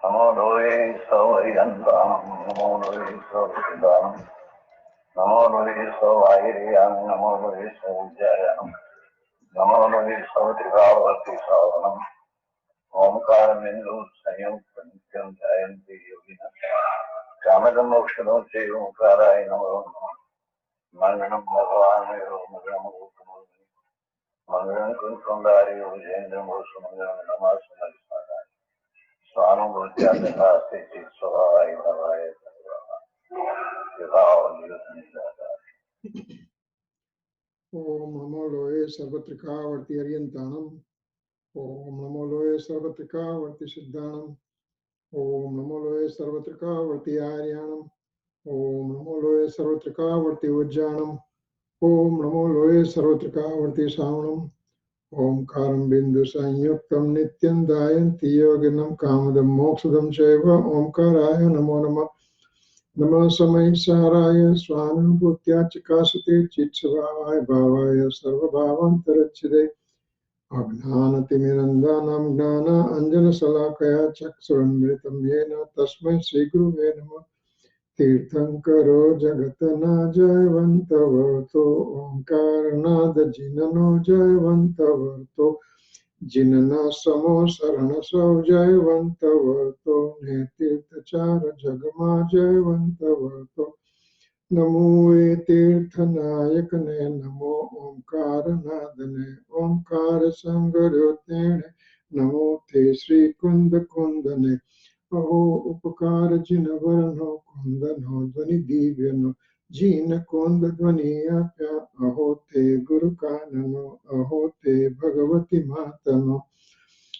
Namo Doi Sauriyantam, Namo Doi Sauriyantam, Namo Doi Sauriyam, Namo Doi Sauriyam, Namo Doi Sauriyavati Sauranam, Omkara Mindu Sayam Nityam Jayanti Yogina, Kamadam Mokshadam Sri Omkara Namo, Manganam Bhagavane Manganam Bhutamuni, Manganam Kunkundari Ujendram Rosumanganam Namasanari Sadhai. Swanam Bhutyataka Siti Swadhay Navaya Om Namo Loe Sarvatrika Varti Aryantanam. Om Namo Loe Sarvatrika Varti Siddhanam. Om Namo Loe Sarvatrika Varti Aryanam. Om Namo Loe Sarvatrika Varti Vajjanam. Om Namo Loe Sarvatrika Varti Savanam. Om Karam Bindu Sanyuktam Nityam Dayanti Yoginam Kamadam Moksadam Shaiva Om Karaya Namo Nama Nama Samaysaraya Swanam Bhutya Chikasate Chitsavaya Bhavaya Sarva Bhavantarachide Abhnanati Mirandanam Gnana Anjana Salakaya Chaksuramritam Yena Tasmai Sri Guruve Namah Tirthankaro Jagatana Jayvantavarto Omkaranada Jinano Jayvantavarto Jinana Samo Sarana Sau Jayvantavarto Netirthachara Jagama Jayvantavarto Namo Tirthanayakane Namo Omkaranadane Omkara Sangarotene Namo Te Sri Kunda Kundane Aho Upakara Jinavarano Kundano Dvani Divyano Jina Kunda Dvani Apya Aho Te Guru Kanano Aho Te Bhagavati Matano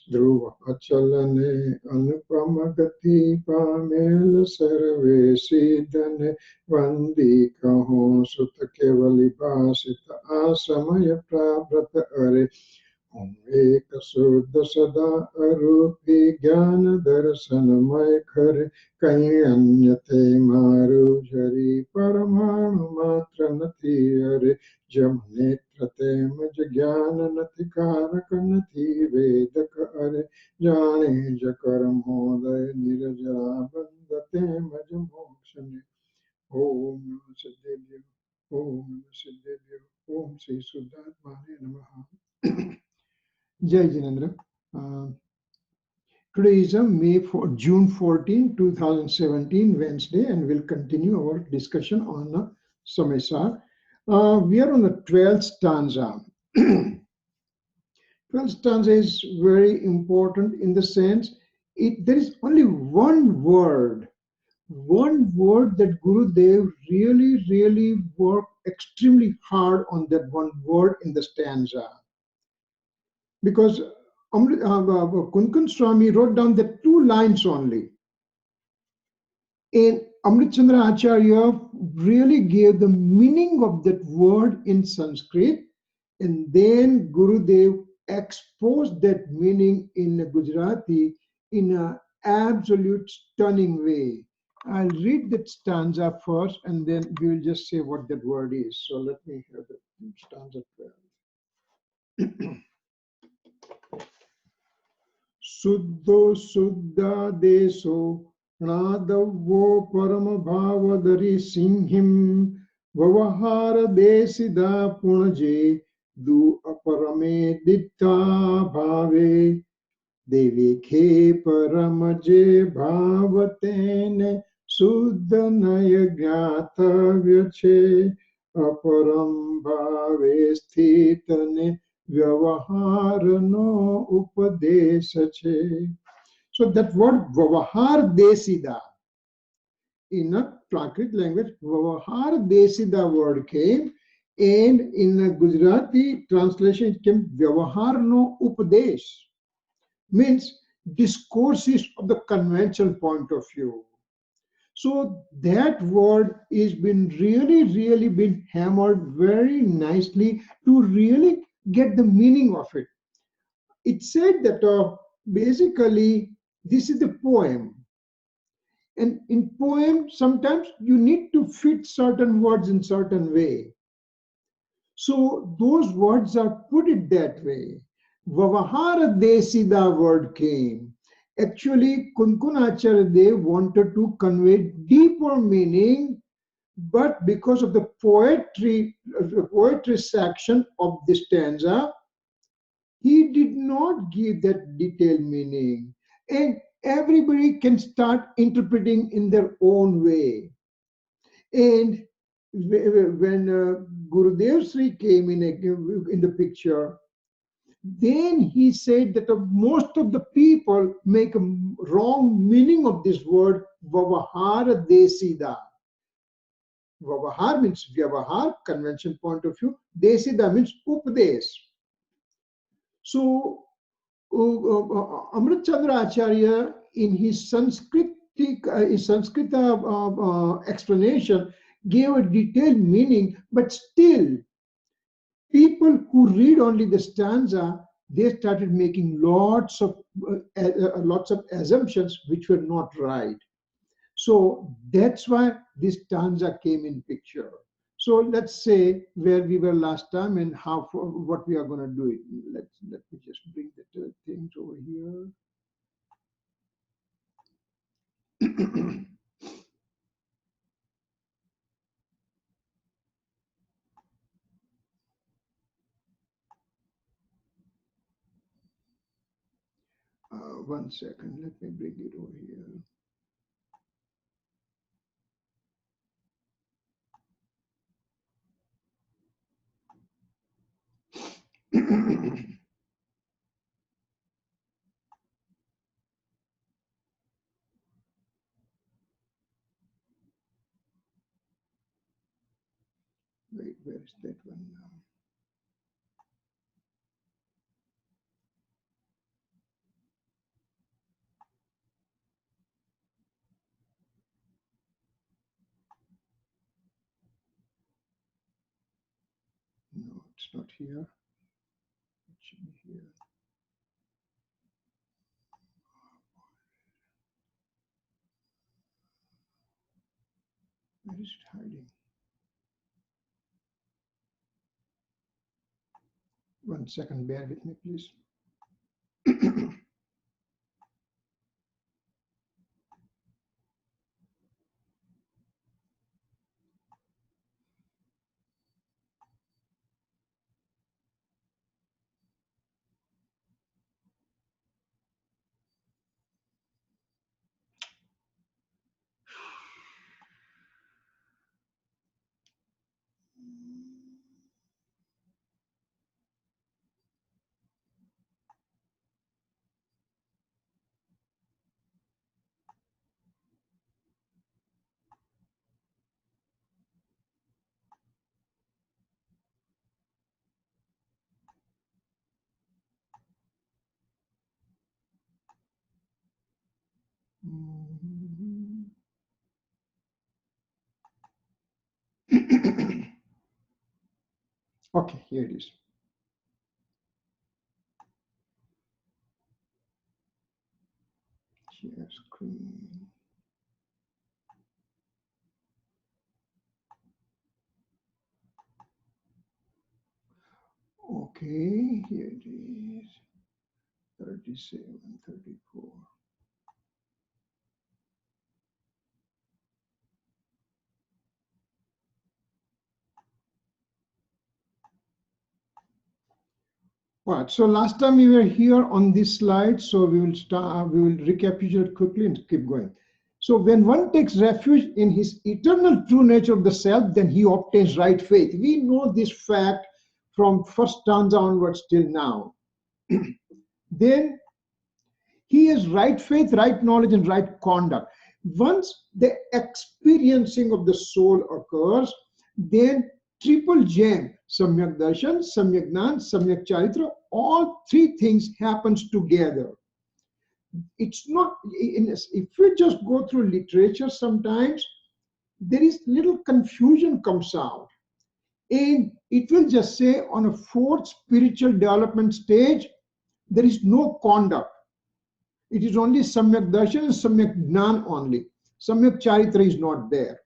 Dhruva Achalane Anupamagati Pamel Sarve Siddhane Vandi Kahon Sutta Kevali Bhasita Asamaya Prabhrata Are Om Eka Suddha Sada Arupi Jnana Darshanamay Khare Kahi Anyate Maru Jari Paramanu Matra Nati Are Jamnetra Temaj Jnana Nati Karaka Nati Vedaka Are Jane Jakaram Hoday Nirajara Bandha Temaj Mokshane Om Namah Siddhaya Om Namah Siddhaya Om Sri Suddhatmane Namaha. Jai Jinendra. Today is June 14, 2017, Wednesday, and we'll continue our discussion on Samaysar. We are on the 12th stanza. 12th stanza is very important in the sense there is only one word that Gurudev really worked extremely hard on, that one word in the stanza. Because Kunkan Swami wrote down the 2 lines only. And Amrit Chandra Acharya really gave the meaning of that word in Sanskrit, and then Gurudev exposed that meaning in Gujarati in an absolute stunning way. I'll read that stanza first, and then we will just say what that word is. So let me hear the stanza 12. Suddho Suddha Deso Pranadavo Parama Bhavadari Singhim Vavahara Desida Punaje Du Aparame Ditta Bhave Devike Paramaje Bhavatene Suddhanaya Gnata Vyache Aparam Bhave Sthitane Vyavaharano Upadesache. So that word Vyavahar Desida, in a Prakrit language, Vyavahar Desida word came, and in a Gujarati translation it came Vyavaharno Upadesh, means discourses of the conventional point of view. So that word is been really been hammered very nicely to really get the meaning of it. It said that basically this is the poem, and in poem sometimes you need to fit certain words in certain way. So those words are put it that way. Vavahara Desida word came. Actually, Kunkunacharya Dev wanted to convey deeper meaning, but because of the poetry section of this stanza, he did not give that detailed meaning. And everybody can start interpreting in their own way. And when Gurudev Sri came in the picture, then he said that most of the people make a wrong meaning of this word Vavahara Desida. Vavahar means Vyavahar, convention point of view. Desida means Upades. So Amrit Chandra Acharya, in his Sanskrit explanation, gave a detailed meaning, but still, people who read only the stanza, they started making lots of assumptions which were not right. So that's why this stanza came in picture. So let's say where we were last time and what we are going to do it. Let me just bring the things over here. 1 second, let me bring it over here. Wait, where is that one now? No, it's not here. It should be here. Where is it hiding? 1 second, bear with me, please. Okay, here it is. Share screen. Okay, here it is. 37, 34. Right, so last time we were here on this slide, so we will recapitulate quickly and keep going. So when one takes refuge in his eternal true nature of the self, then he obtains right faith. We know this fact from first stanza onwards till now. Then he has right faith, right knowledge, and right conduct. Once the experiencing of the soul occurs, then triple gem, Samyak Darshan, Samyak Gnan, Samyak Charitra, all three things happens together. It's not, if we just go through literature sometimes, there is little confusion comes out. And it will just say on a fourth spiritual development stage, there is no conduct. It is only Samyak Darshan and Samyak Gnan only. Samyak Charitra is not there.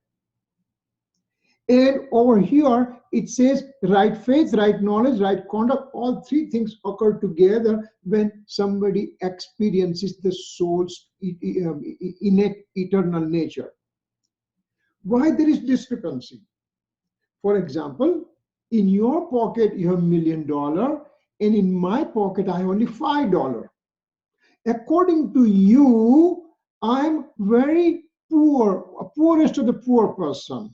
And over here, it says right faith, right knowledge, right conduct. All three things occur together when somebody experiences the soul's innate eternal nature. Why there is discrepancy? For example, in your pocket, you have $1,000,000, and in my pocket, I have only $5. According to you, I'm very poor, poorest of the poor person.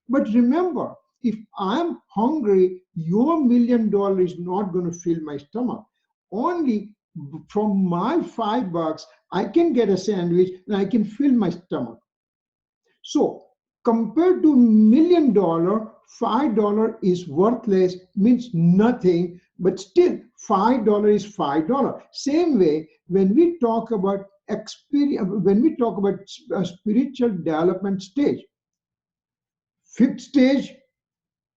But remember, if I'm hungry, your $1,000,000 is not going to fill my stomach. Only from my $5, I can get a sandwich and I can fill my stomach. So compared to $1,000,000, $5 is worthless, means nothing, but still $5 is $5. Same way, when we talk about experience, when we talk about a spiritual development stage, fifth stage,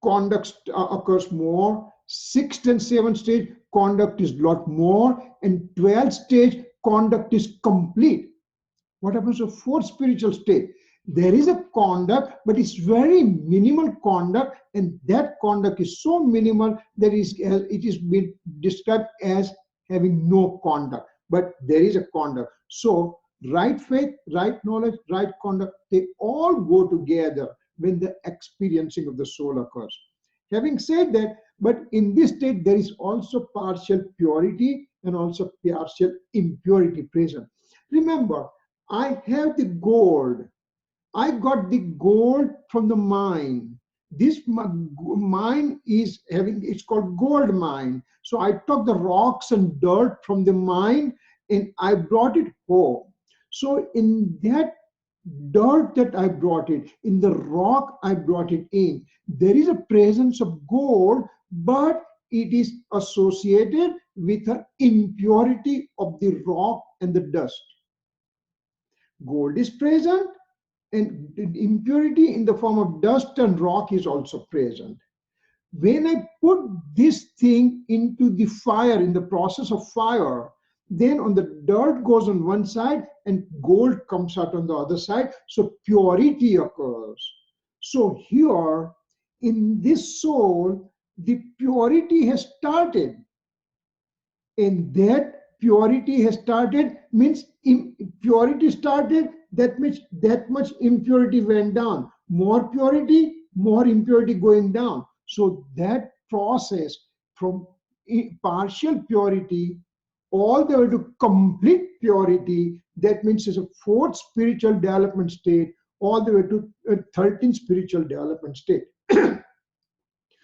conduct occurs more. Sixth and seventh stage, conduct is lot more. And 12th stage, conduct is complete. What happens to fourth spiritual state? There is a conduct, but it's very minimal conduct, and that conduct is so minimal that it is been described as having no conduct. But there is a conduct. So right faith, right knowledge, right conduct, they all go together when the experiencing of the soul occurs. Having said that, but in this state there is also partial purity and also partial impurity present. Remember, I have the gold. I got the gold from the mine. This mine is having, it's called gold mine. So I took the rocks and dirt from the mine and I brought it home. So in that dirt that I brought it, in the rock I brought it in, there is a presence of gold, but it is associated with an impurity of the rock and the dust. Gold is present, and impurity in the form of dust and rock is also present. When I put this thing into the fire, in the process of fire, then on the dirt goes on one side and gold comes out on the other side, so purity occurs. So here in this soul, the purity has started, and that purity has started means purity started, that means that much impurity went down. More purity, more impurity going down. So that process from partial purity all the way to complete purity, that means it's a fourth spiritual development state, all the way to a 13th spiritual development state.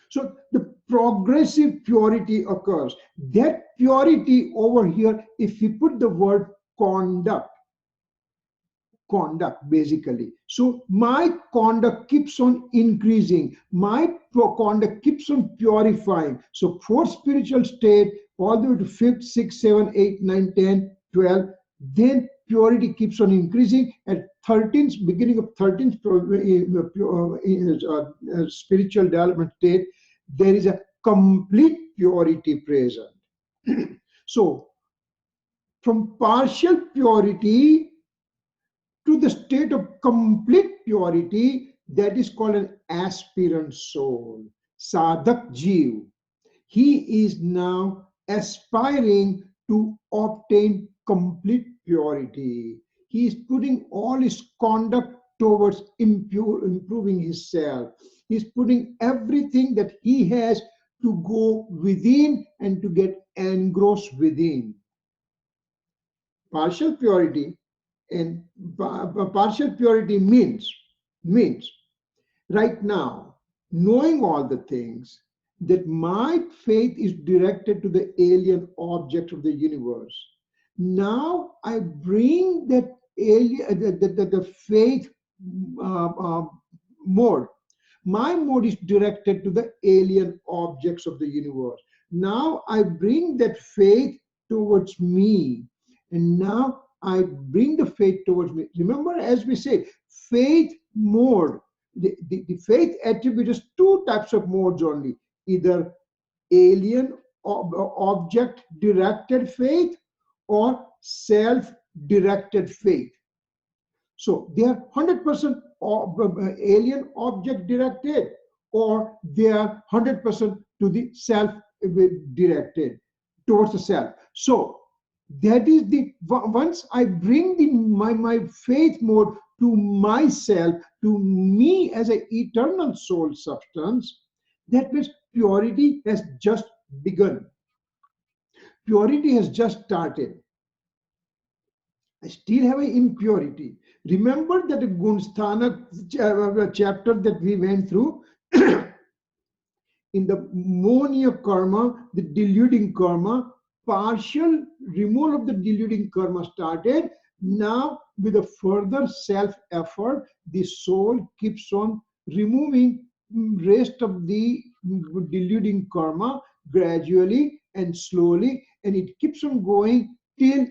So the progressive purity occurs. That purity over here, if we put the word conduct basically. So my conduct keeps on increasing. My conduct keeps on purifying. So fourth spiritual state, all the way to fifth, sixth, seventh, eighth, ninth, 10, 12. Then purity keeps on increasing. At 13th, beginning of 13th spiritual development state, there is a complete purity present. So from partial purity to the state of complete purity, that is called an aspirant soul, sadhak jeev. He is now aspiring to obtain complete purity. He is putting all his conduct towards improving himself. He is putting everything that he has to go within and to get engrossed within. Partial purity, and partial purity means right now, knowing all the things, that my faith is directed to the alien object of the universe. Now I bring that alien, the faith mode. My mode is directed to the alien objects of the universe. Now I bring that faith towards me. And now I bring the faith towards me. Remember, as we say, faith mode. The faith attribute is two types of modes only. Either alien object directed faith or self directed faith. So they are 100% alien object directed, or they are 100% to the self directed, towards the self. So that is the, once I bring the my faith mode to myself, to me as an eternal soul substance, that means purity has just begun. Purity has just started. I still have an impurity. Remember that Gunsthana chapter that we went through? In the monia karma, the deluding karma, partial removal of the deluding karma started. Now, with a further self effort, the soul keeps on removing rest of the deluding karma gradually and slowly, and it keeps on going till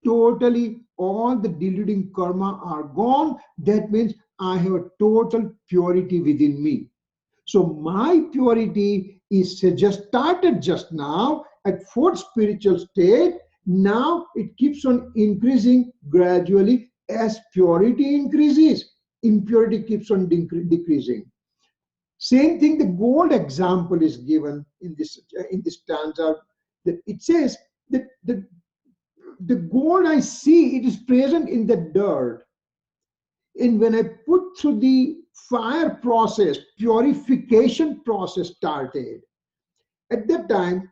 totally all the deluding karma are gone. That means I have a total purity within me. So my purity is just started just now at fourth spiritual state. Now it keeps on increasing gradually as purity increases. Impurity keeps on decreasing. Same thing, the gold example is given in this stanza. That it says that the gold I see, it is present in the dirt. And when I put through the fire process, purification process started. At that time,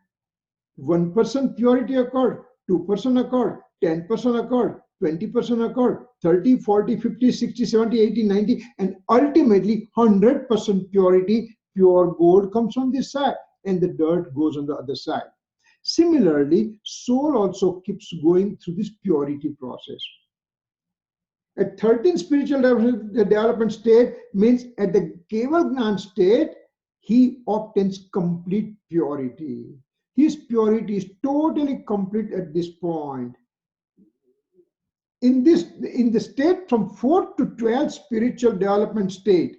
1% purity occurred, 2% occurred, 10% occurred, 20% occurred, 30, 40, 50, 60, 70, 80, 90, and ultimately 100% purity, pure gold comes on this side, and the dirt goes on the other side. Similarly, soul also keeps going through this purity process. At 13th spiritual development state means at the Keval Gnan state, he obtains complete purity. His purity is totally complete at this point. In the state from 4th to 12th spiritual development state,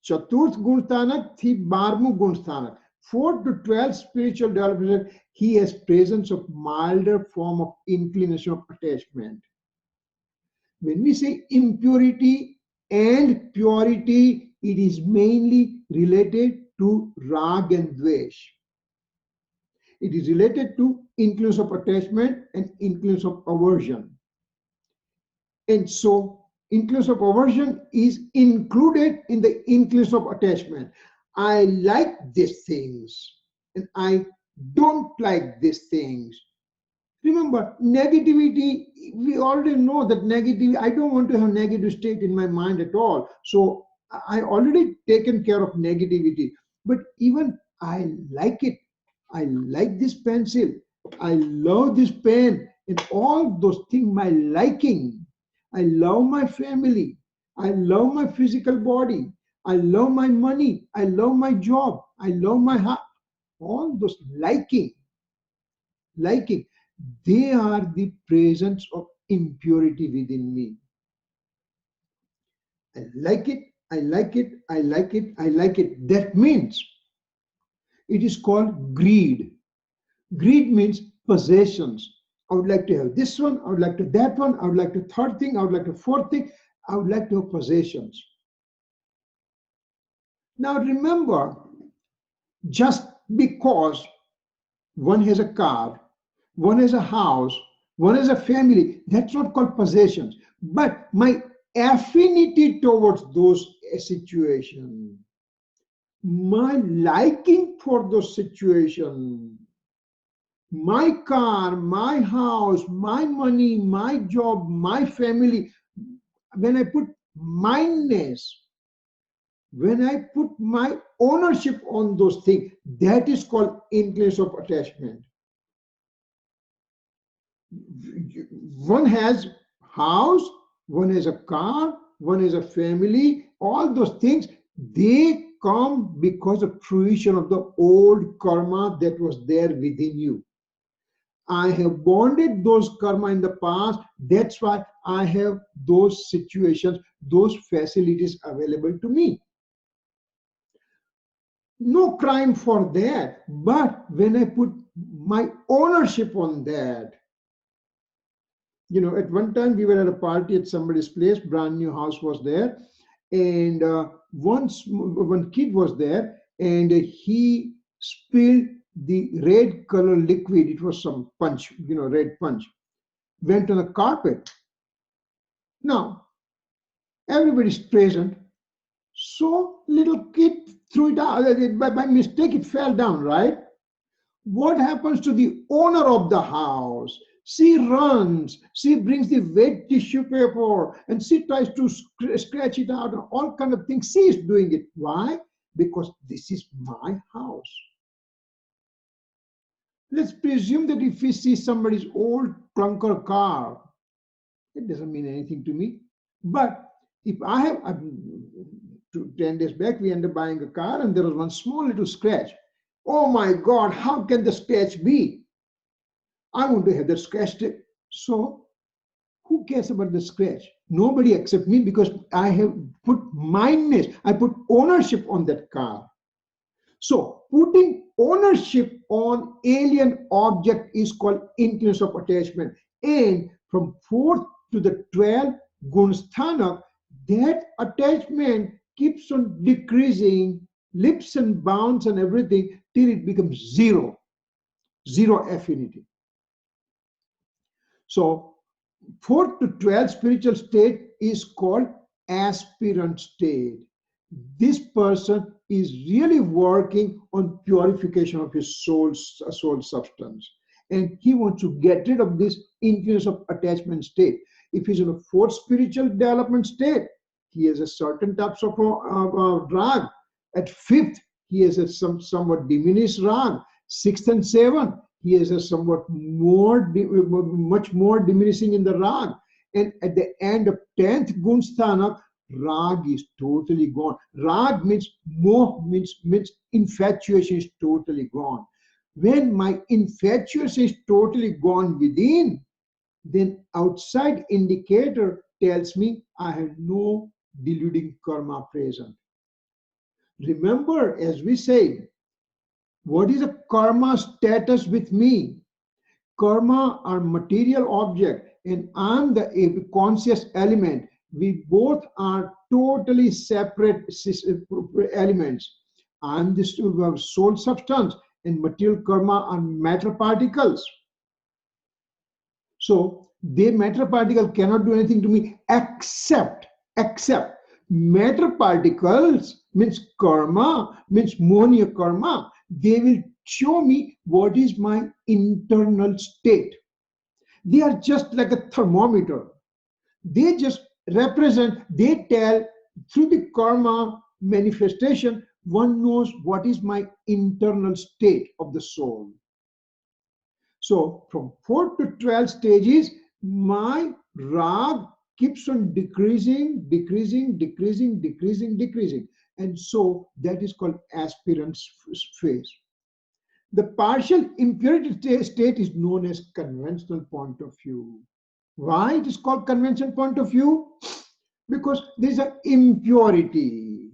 Chaturth Gunsthanak, thi Barmu Gunsthanak, 4th to 12th spiritual development, he has presence of milder form of inclination of attachment. When we say impurity and purity, it is mainly related to rag and dvesh. It is related to inclination of attachment and inclination of aversion. And so, inclination of aversion is included in the inclination of attachment. I like these things and I don't like these things. Remember, negativity, we already know that negativity, I don't want to have negative state in my mind at all. So I already taken care of negativity. But even I like it. I like this pencil. I love this pen and all those things, my liking. I love my family. I love my physical body. I love my money. I love my job. I love my heart. All those liking. They are the presence of impurity within me. I like it, I like it, I like it, I like it. That means it is called greed. Greed means possessions. I would like to have this one, I would like to that one, I would like to third thing, I would like to fourth thing, I would like to have possessions. Now remember, just because one has a car, one has a house, one has a family, that's not called possessions. But my affinity towards those situations, my liking for those situations, my car, my house, my money, my job, my family, when I put mindness, when I put my ownership on those things, that is called inclination of attachment. One has house, one has a car, one has a family, all those things, they come because of fruition of the old karma that was there within you. I have bonded those karma in the past, that's why I have those situations, those facilities available to me. No crime for that, but when I put my ownership on that, You know, at one time we were at a party at somebody's place, brand new house was there, and one kid was there, and he spilled the red color liquid. It was some punch, you know, red punch. Went on the carpet. Now everybody's present. So little kid threw it out. By mistake, it fell down, right? What happens to the owner of the house? She runs, she brings the wet tissue paper, and she tries to scratch it out and all kind of things. She is doing it. Why? Because this is my house. Let's presume that if we see somebody's old clunker car, it doesn't mean anything to me. But if I have, 10 days back, we ended up buying a car and there was one small little scratch. Oh my God, how can the scratch be? I want to have that scratched. So who cares about the scratch? Nobody except me, because I have put mindness, I put ownership on that car. So putting ownership on alien object is called influence of attachment. And from 4th to the 12th Gunsthana, that attachment keeps on decreasing, leaps and bounds and everything, till it becomes zero affinity. So 4th to 12th spiritual state is called aspirant state. This person is really working on purification of his soul substance, and he wants to get rid of this influence of attachment state. If he's in a 4th spiritual development state, he has a certain types of rag. At 5th, he has a somewhat diminished rag. 6th and 7th, he has a somewhat much more diminishing in the rag. And at the end of 10th Gunsthana, rag is totally gone. Rag means moh, means infatuation is totally gone. When my infatuation is totally gone within, then outside indicator tells me I have no deluding karma present. Remember, as we said, what is a karma status with me? Karma are material object and I'm the conscious element. We both are totally separate elements. I'm the soul substance and material karma are matter particles. So the matter particle cannot do anything to me except matter particles means karma, means monia karma. They will show me what is my internal state. They are just like a thermometer. They just represent, they tell through the karma manifestation, one knows what is my internal state of the soul. So from 4 to 12 stages, my rag keeps on decreasing. And so that is called aspirant phase. The partial impurity state is known as conventional point of view. Why it is called conventional point of view? Because there is an impurity.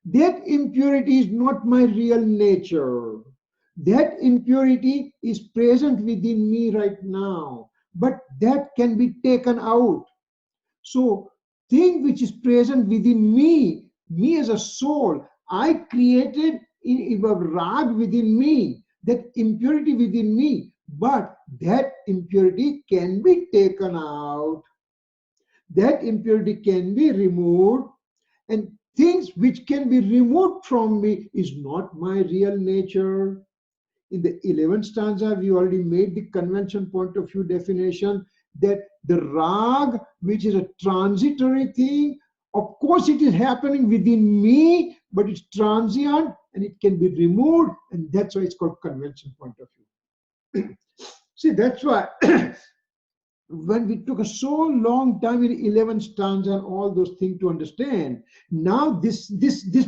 That impurity is not my real nature. That impurity is present within me right now, but that can be taken out. So, thing which is present within me as a soul, I created a rag within me, that impurity within me, but that impurity can be taken out. That impurity can be removed, and things which can be removed from me is not my real nature. In the 11th stanza, we already made the convention point of view definition that the rag, which is a transitory thing, of course it is happening within me, but it's transient and it can be removed, and that's why it's called convention point of view. See, that's why when we took a so long time in 11th stanza and all those things to understand, now this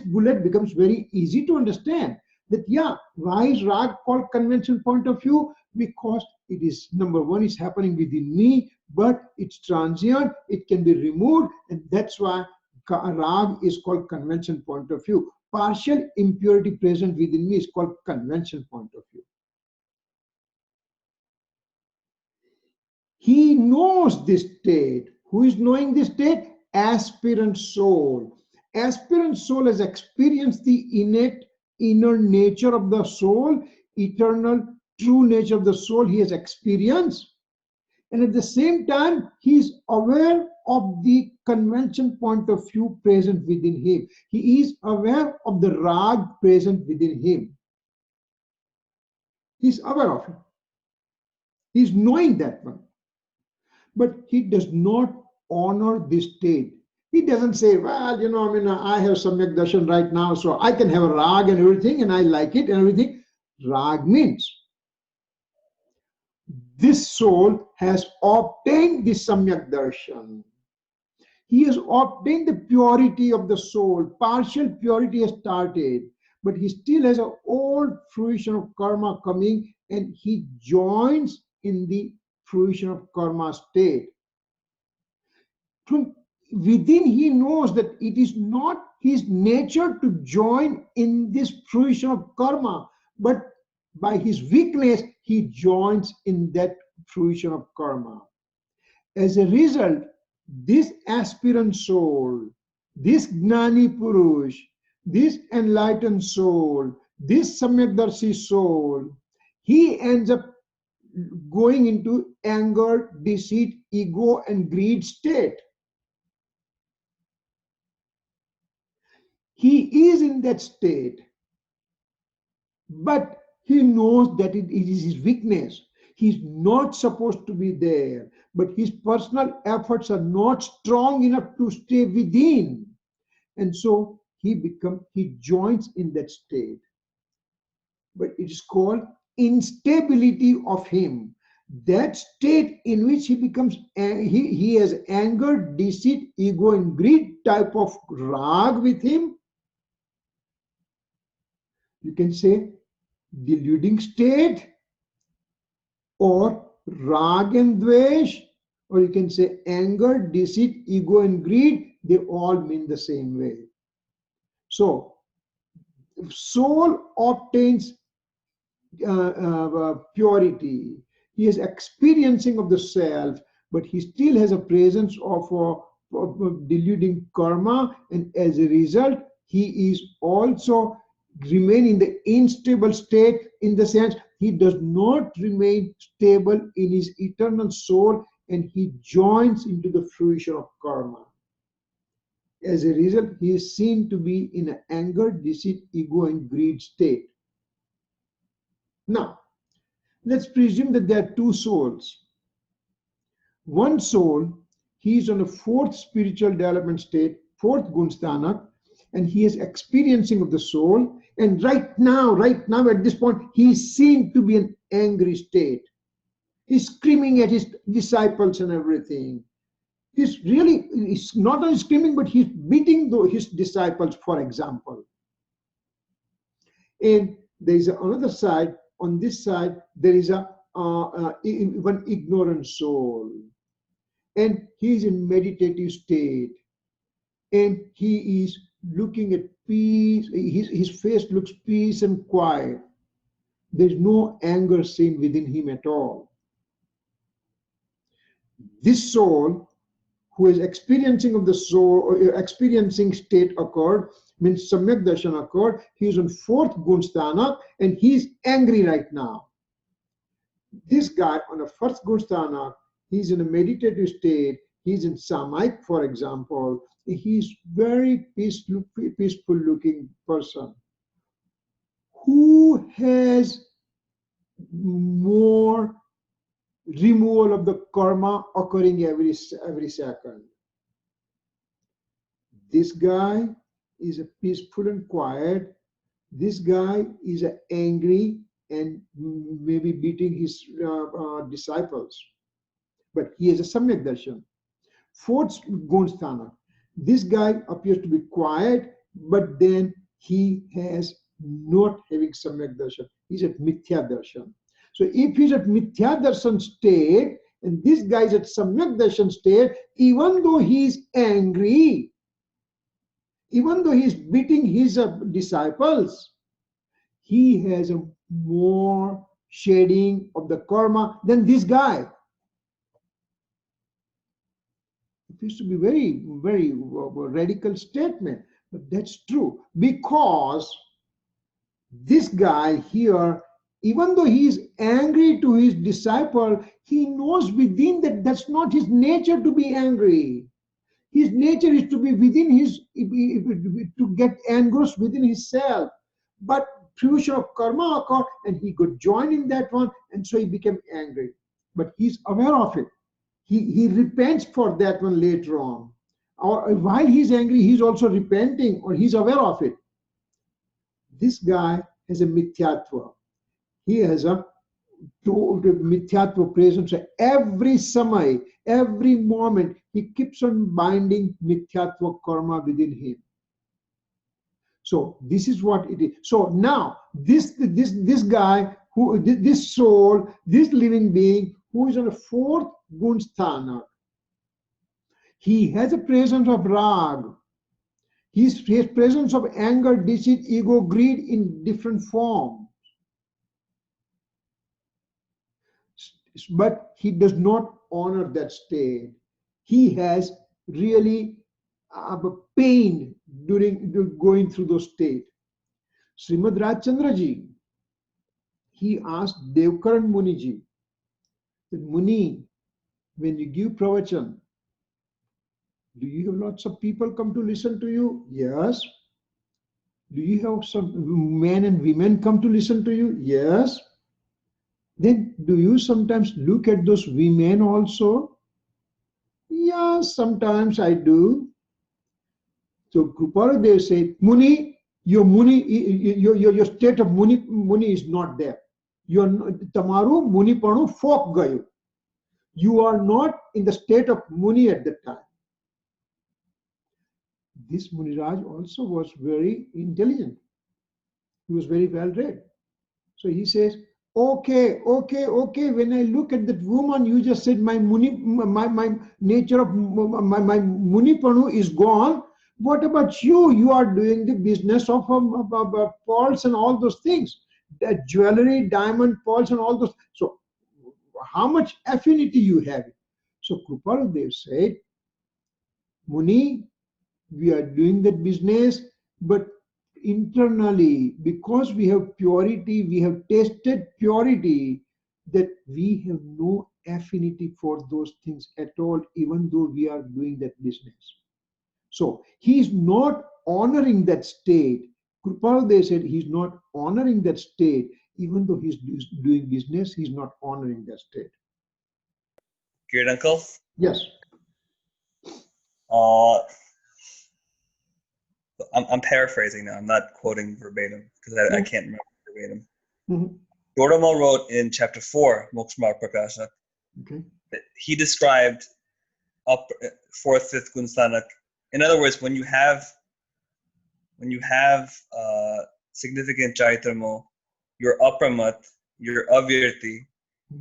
bullet becomes very easy to understand. That yeah, why is rag called convention point of view? Because it is, number one, is happening within me, but it's transient, it can be removed, and that's why rag is called convention point of view. Partial impurity present within me is called convention point of view. He knows this state. Who is knowing this state? Aspirant soul. Aspirant soul has experienced the innate inner nature of the soul, eternal true nature of the soul he has experienced. And at the same time, he is aware of the convention point of view present within him. He is aware of the rag present within him. He is aware of it. He is knowing that one. But he does not honor this state. He doesn't say, well, I have Samyak Darshan right now, so I can have a rag and everything, and I like it and everything. Rag means this soul has obtained the Samyak Darshan. He has obtained the purity of the soul. Partial purity has started, but he still has an old fruition of karma coming, and he joins in the fruition of karma state. From within, he knows that it is not his nature to join in this fruition of karma, but by his weakness, he joins in that fruition of karma. As a result, this aspirant soul, this Gnani Purush, this enlightened soul, this Samyakdarshi soul, he ends up going into anger, deceit, ego, and greed state. He is in that state, but he knows that it is his weakness. He's not supposed to be there, but his personal efforts are not strong enough to stay within. And so he joins in that state. But it is called instability of him. That state in which he becomes, he has anger, deceit, ego, and greed type of rag with him. You can say deluding state, or rag and dvesh, or you can say anger, deceit, ego, and greed. They all mean the same way. So, soul obtains purity. He is experiencing of the self, but he still has a presence of deluding karma, and as a result, he is also remain in the unstable state, in the sense he does not remain stable in his eternal soul, and he joins into the fruition of karma. As a result, he is seen to be in an anger, deceit, ego, and greed state. Now, let's presume that there are two souls. One soul, he is on a fourth spiritual development state, fourth gunsthanak, and he is experiencing of the soul. And right now, at this point, he is seen to be an angry state. He's screaming at his disciples and everything. He's not only screaming, but he's beating his disciples, for example. And there is another side. On this side, there is one ignorant soul. And he is in meditative state. And he is looking at peace. His face looks peace and quiet. There's no anger seen within him at all. This soul, who is experiencing of the soul, or experiencing state occurred, means Samyak Darshan occurred. He is on fourth Gunsthana, and he is angry right now. This guy on a first Gunsthana, he's in a meditative state. He's in Samayik, for example. He's very peaceful looking person who has more removal of the karma occurring every second. This guy is a peaceful and quiet. This guy is angry and maybe beating his disciples. But he has a Samyak Darshan. Fourth Gunsthana. This guy appears to be quiet, but then he has not having Samyak Darshan. He's at Mithya Darshan. So if he's at Mithya Darshan state, and this guy is at Samyak Darshan state, even though he is angry, even though he is beating his disciples, he has a more shading of the karma than this guy. appears to be very, very radical statement, but that's true, because this guy here, even though he is angry to his disciple, he knows within that that's not his nature to be angry. His nature is to be within his, to get engrossed within himself. But fusion of karma occurred and he got joined in that one, and so he became angry. But he's aware of it. He repents for that one later on. Or while he's angry, he's also repenting, or he's aware of it. This guy has a mithyatva. He has a mithyatva presence. Every samay, every moment, he keeps on binding mithyatva karma within him. So this is what it is. So now this guy, who this soul, this living being who is on the fourth gunsthana, he has a presence of rag. He has presence of anger, deceit, ego, greed in different forms. But he does not honor that state. He has really pain during going through those states. Srimad Rajchandra ji, he asked Devkaran Muni ji, that Muni, when you give pravachan, do you have lots of people come to listen to you? Yes. Do you have some men and women come to listen to you? Yes. Then do you sometimes look at those women also? Yeah, sometimes I do. So Kruparudev said, Muni, your state of Muni is not there. Tamaru Muni Panu folk gayu. You are not in the state of Muni at that time. This Muniraj also was very intelligent. He was very well read. So he says, okay. When I look at that woman, you just said my nature of my Munipanu is gone. What about you? You are doing the business of pearls and all those things, the jewelry, diamond, pearls, and all those. So, how much affinity you have? So Kruparudev said, Muni, we are doing that business, but internally, because we have purity, we have tasted purity, that we have no affinity for those things at all, even though we are doing that business. So he is not honoring that state. Kruparudev said he is not honoring that state, even though he is doing business, he is not honoring that state. Kirit uncle? Yes. I'm paraphrasing now. I'm not quoting verbatim because I can't remember verbatim. Mm-hmm. Dordamal wrote in chapter 4, Mokshamar Prakasha, that he described fourth, fifth Gunsthanak. In other words, when you have significant Chaitarmo, you're apramat, you're avirti,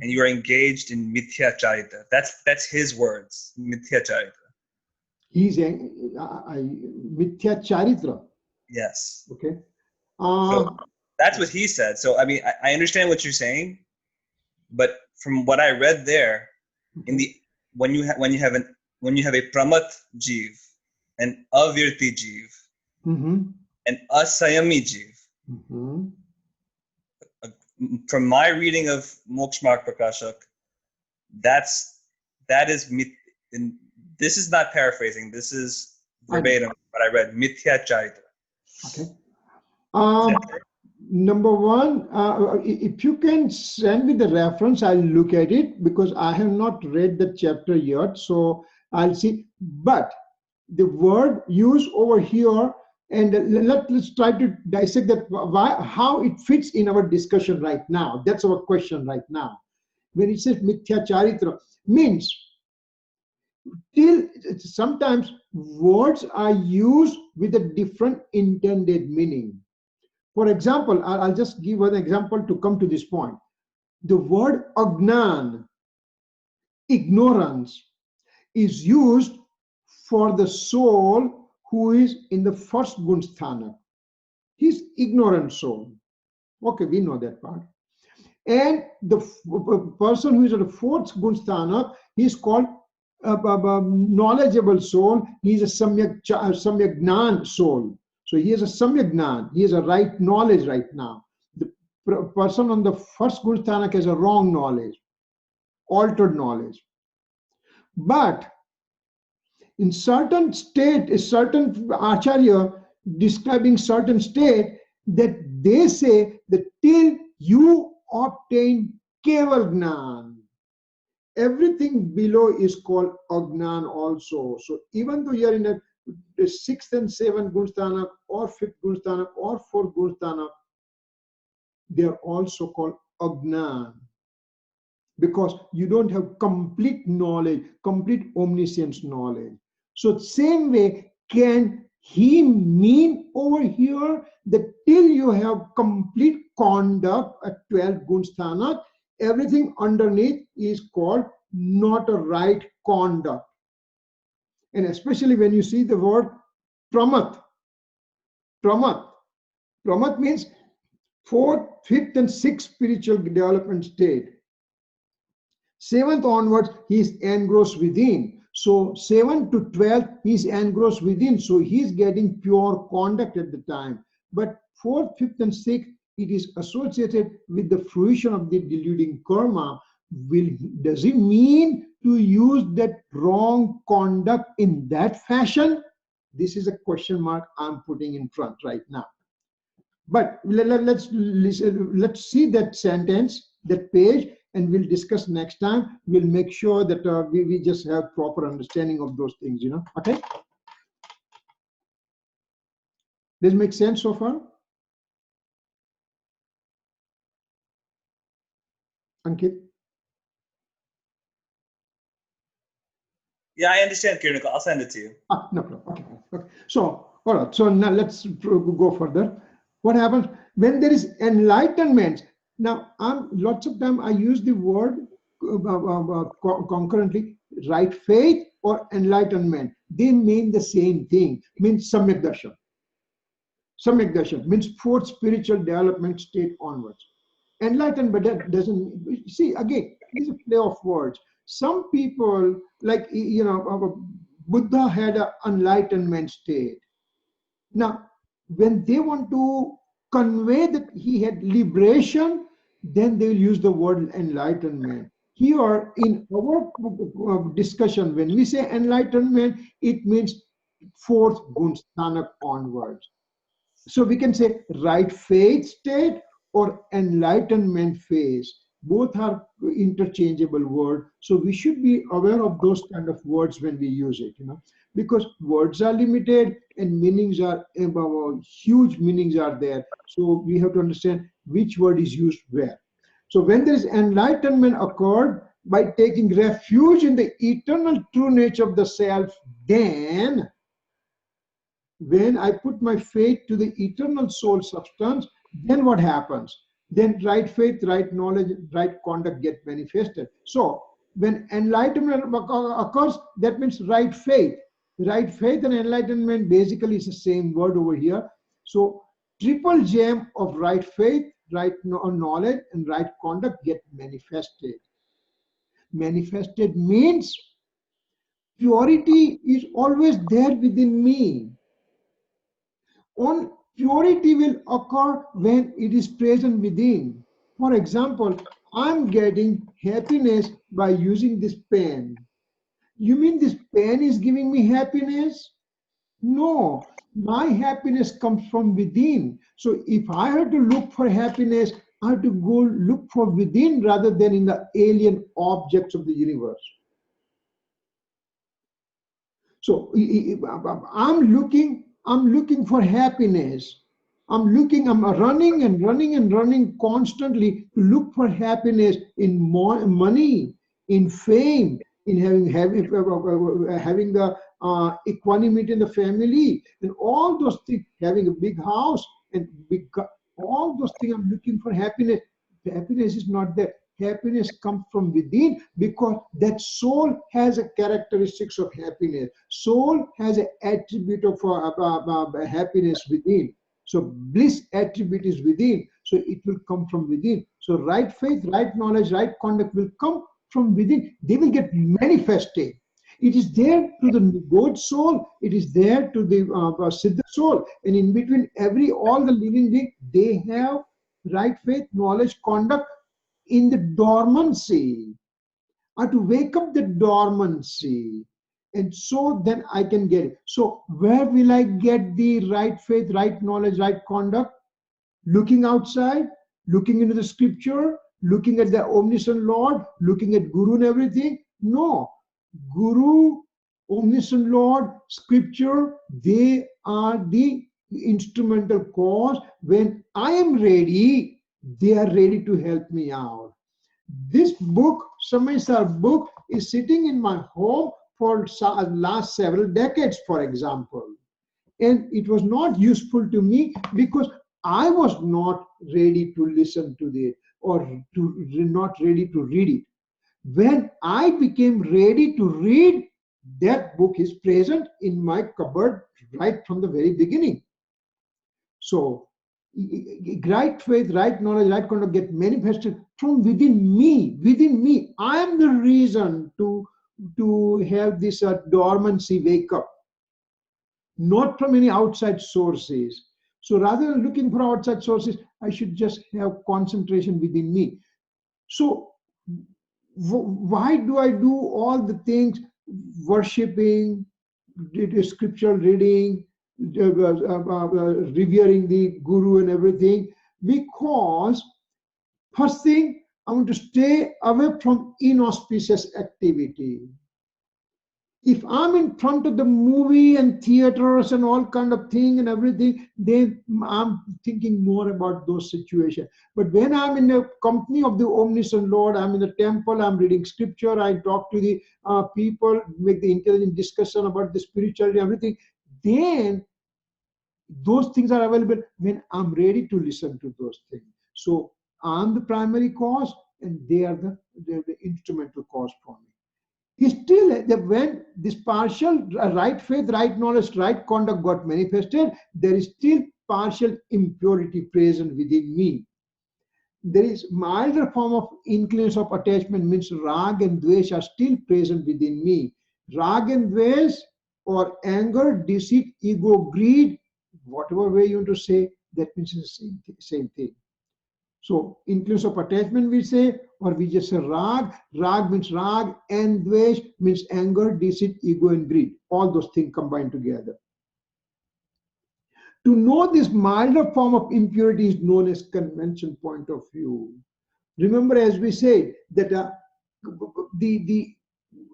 and you are engaged in mithya charita. That's his words, mithya charita. He's a mithya charitra. Yes. Okay. So that's what he said. So I mean, I understand what you're saying, but from what I read there, in the when you have a pramat jeev, an avirti jeev, an asayami jeev. From my reading of Mokshamar Prakashak, that is this is not paraphrasing. This is verbatim what I read. Mithya charita. Okay. Number one, if you can send me the reference, I'll look at it because I have not read the chapter yet. So I'll see. But the word used over here, and let's try to dissect that, how it fits in our discussion right now. That's our question right now. When it says mithya charitra, means till sometimes words are used with a different intended meaning. For example, I'll just give an example to come to this point. The word agnan, ignorance, is used for the soul who is in the first gunsthana. He's ignorant soul. Okay, we know that part. And the person who is at the fourth gunsthana, he is called knowledgeable soul, he is a samyak gnan soul. So he has a samyak gnan, he has a right knowledge right now. The person on the first Gursthanak has a wrong knowledge, altered knowledge. But in certain state, a certain acharya describing certain state, that they say that till you obtain keval gnan, everything below is called agnan also. So even though you are in the sixth and seventh Gursthanak or fifth Gursthanak or fourth Gursthanak, they are also called agnan, because you don't have complete knowledge, complete omniscience knowledge. So same way, can he mean over here that till you have complete conduct at 12 Gunsthanak, everything underneath is called not a right conduct? And especially when you see the word pramat. Pramat means fourth, fifth, and sixth spiritual development state. Seventh onwards, he is engrossed within. So 7 to 12, he is engrossed within. So he is getting pure conduct at the time. But fourth, fifth, and sixth, it is associated with the fruition of the deluding karma. Does it mean to use that wrong conduct in that fashion? This is a question mark I'm putting in front right now. But let's see that sentence, that page, and we'll discuss next time. We'll make sure that we just have proper understanding of those things, Okay? Does it make sense so far? Ankit? Yeah, I understand, Kirit. I'll send it to you. No problem. Okay. So, all right. So now let's go further. What happens when there is enlightenment? Now, lots of time I use the word concurrently, right faith or enlightenment. They mean the same thing. Means samyak darshan. Samyak darshan means fourth spiritual development state onwards. Enlightened, but that doesn't, see, again, it is a play of words. Some people, like, Buddha had an enlightenment state. Now, when they want to convey that he had liberation, then they will use the word enlightenment. Here, in our discussion, when we say enlightenment, it means fourth Gunsthanak onwards. So we can say right faith state or enlightenment phase. Both are interchangeable words. So we should be aware of those kind of words when we use it, because words are limited and meanings are, huge meanings are there. So we have to understand which word is used where. So when there is enlightenment occurred by taking refuge in the eternal true nature of the self, then when I put my faith to the eternal soul substance, then what happens? Then right faith, right knowledge, right conduct get manifested. So when enlightenment occurs, that means right faith. Right faith and enlightenment basically is the same word over here. So triple gem of right faith, right knowledge, and right conduct get manifested. Manifested means purity is always there within me. Purity will occur when it is present within. For example, I'm getting happiness by using this pen. You mean this pen is giving me happiness? No, my happiness comes from within. So if I have to look for happiness, I have to go look for within rather than in the alien objects of the universe. So I'm looking for happiness. I'm running and running and running constantly to look for happiness in more money, in fame, in having the equanimity in the family, and all those things, having a big house and all those things. I'm looking for happiness. The happiness is not there. Happiness comes from within, because that soul has a characteristics of happiness. Soul has an attribute of happiness within. So bliss attribute is within. So it will come from within. So right faith, right knowledge, right conduct will come from within. They will get manifested. It is there to the God soul. It is there to the Siddha soul. And in between all the living beings, they have right faith, knowledge, conduct in the dormancy. I have to wake up the dormancy. And so then I can get it. So where will I get the right faith, right knowledge, right conduct? Looking outside, looking into the scripture, looking at the omniscient Lord, looking at Guru and everything? No. Guru, omniscient Lord, scripture, they are the instrumental cause. When I am ready, they are ready to help me out. This book, Samaysar book, is sitting in my home for last several decades, for example. And it was not useful to me because I was not ready to listen to it or not ready to read it. When I became ready to read, that book is present in my cupboard right from the very beginning. So, right faith, right knowledge, right conduct get manifested from within me. Within me, I am the reason to have this dormancy wake up, not from any outside sources. So rather than looking for outside sources, I should just have concentration within me. So why do I do all the things, worshipping, scriptural reading, revering the Guru and everything? Because first thing, I want to stay away from inauspicious activity. If I'm in front of the movie and theaters and all kind of thing and everything, then I'm thinking more about those situations. But when I'm in the company of the omniscient Lord, I'm in the temple, I'm reading scripture, I talk to the people, make the intelligent discussion about the spirituality, everything, then those things are available when I'm ready to listen to those things. So I'm the primary cause and they are the instrumental cause for me. Still, when this partial right faith, right knowledge, right conduct got manifested, there is still partial impurity present within me. There is milder form of inclination of attachment, means rag and dvesh are still present within me. Rag and dvesh, or anger, deceit, ego, greed, whatever way you want to say, that means the same thing. So, inclusion of attachment we say, or we just say rag. Rag means rag, and dvesh means anger, deceit, ego, and greed. All those things combined together. To know this milder form of impurity is known as convention point of view. Remember, as we said, that the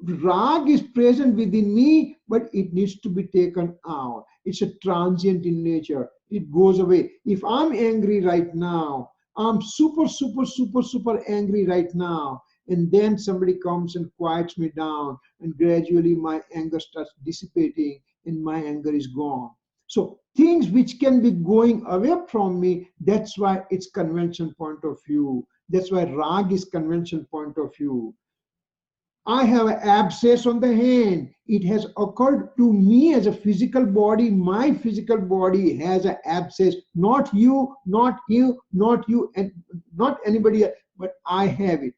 rag is present within me, but it needs to be taken out. It's a transient in nature. It goes away. If I'm angry right now, I'm super angry right now, and then somebody comes and quiets me down, and gradually my anger starts dissipating and my anger is gone. So things which can be going away from me, that's why it's convention point of view. That's why rag is convention point of view. I have an abscess on the hand. It has occurred to me as a physical body. My physical body has an abscess. Not you, not you, not you, and not anybody else, but I have it.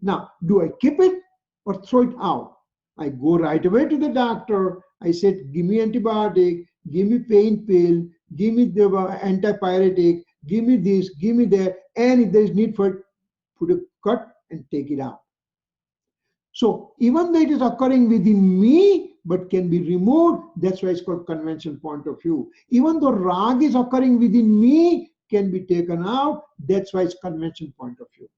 Now, do I keep it or throw it out? I go right away to the doctor. I said, give me antibiotic, give me pain pill, give me the antipyretic, give me this, give me that, and if there is need for it, put a cut and take it out. So even though it is occurring within me, but can be removed, that's why it's called convention point of view. Even though rag is occurring within me, can be taken out, that's why it's convention point of view.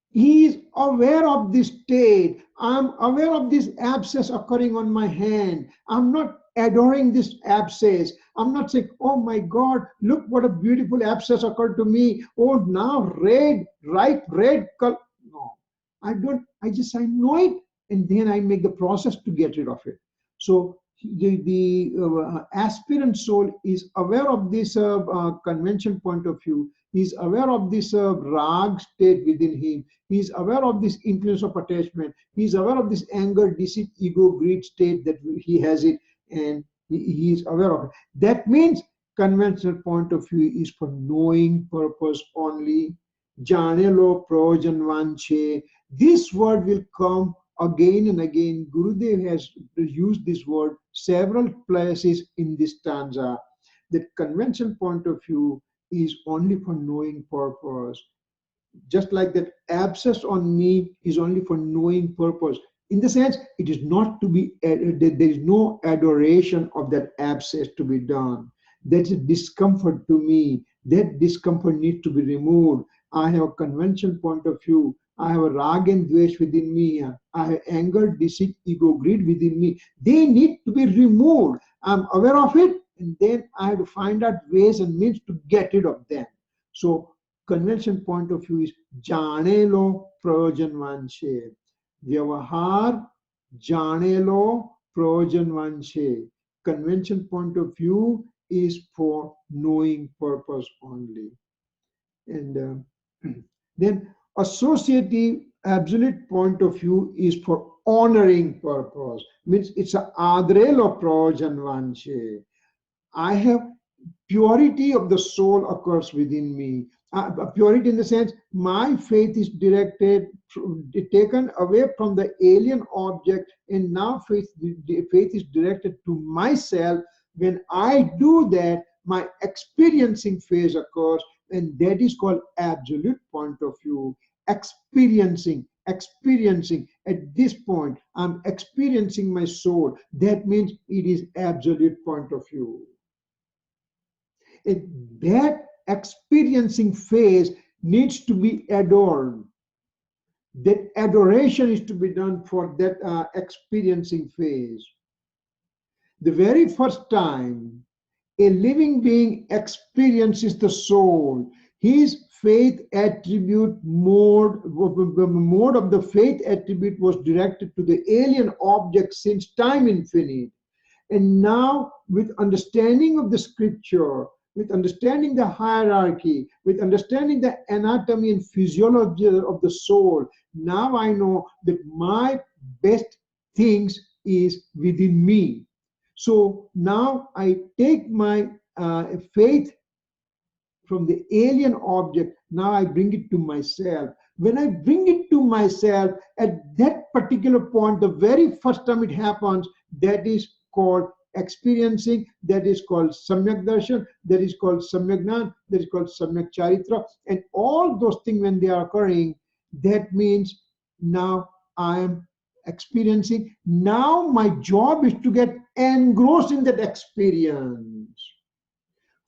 He is aware of this state. I'm aware of this abscess occurring on my hand. I'm not adoring this abscess. I'm not saying, oh my God, look what a beautiful abscess occurred to me. Oh, now red, ripe red color. No, I don't. I know it, and then I make the process to get rid of it. So the aspirant soul is aware of this convention point of view. He's aware of this rag state within him. He's aware of this inclination of attachment. He's aware of this anger, deceit, ego, greed state that he has it, and he is aware of it. That means conventional point of view is for knowing purpose only. Janelo Projanvanche. This word will come again and again. Gurudev has used this word several places in this stanza. The conventional point of view is only for knowing purpose. Just like that abscess on me is only for knowing purpose. In the sense, it is not to be, there is no adoration of that abscess to be done. That's a discomfort to me. That discomfort needs to be removed. I have a conventional point of view. I have a rag and dvesh within me. I have anger, deceit, ego, greed within me. They need to be removed. I'm aware of it, and then I have to find out ways and means to get rid of them. So, conventional point of view is janelo prayojanvanshe. Vyavahar janelo prayojanvanshe. Conventional point of view is for knowing purpose only. And then associative absolute point of view is for honoring purpose. Means it's a adrelo prayojanvanshe. I have purity of the soul occurs within me. Purity in the sense, my faith is directed, taken away from the alien object, and now faith is directed to myself. When I do that, my experiencing phase occurs, and that is called absolute point of view. Experiencing. At this point, I'm experiencing my soul. That means it is absolute point of view. That experiencing phase needs to be adored. That adoration is to be done for that experiencing phase. The very first time a living being experiences the soul, his faith attribute mode of the faith attribute was directed to the alien object since time infinite. And now, with understanding of the scripture, with understanding the hierarchy, with understanding the anatomy and physiology of the soul, now I know that my best things is within me. So now I take my faith from the alien object, now I bring it to myself. When I bring it to myself, at that particular point, the very first time it happens, that is called experiencing, that is called samyak darshan, that is called samyak gnan, that is called samyak charitra, and all those things when they are occurring, that means now I am experiencing. Now my job is to get engrossed in that experience.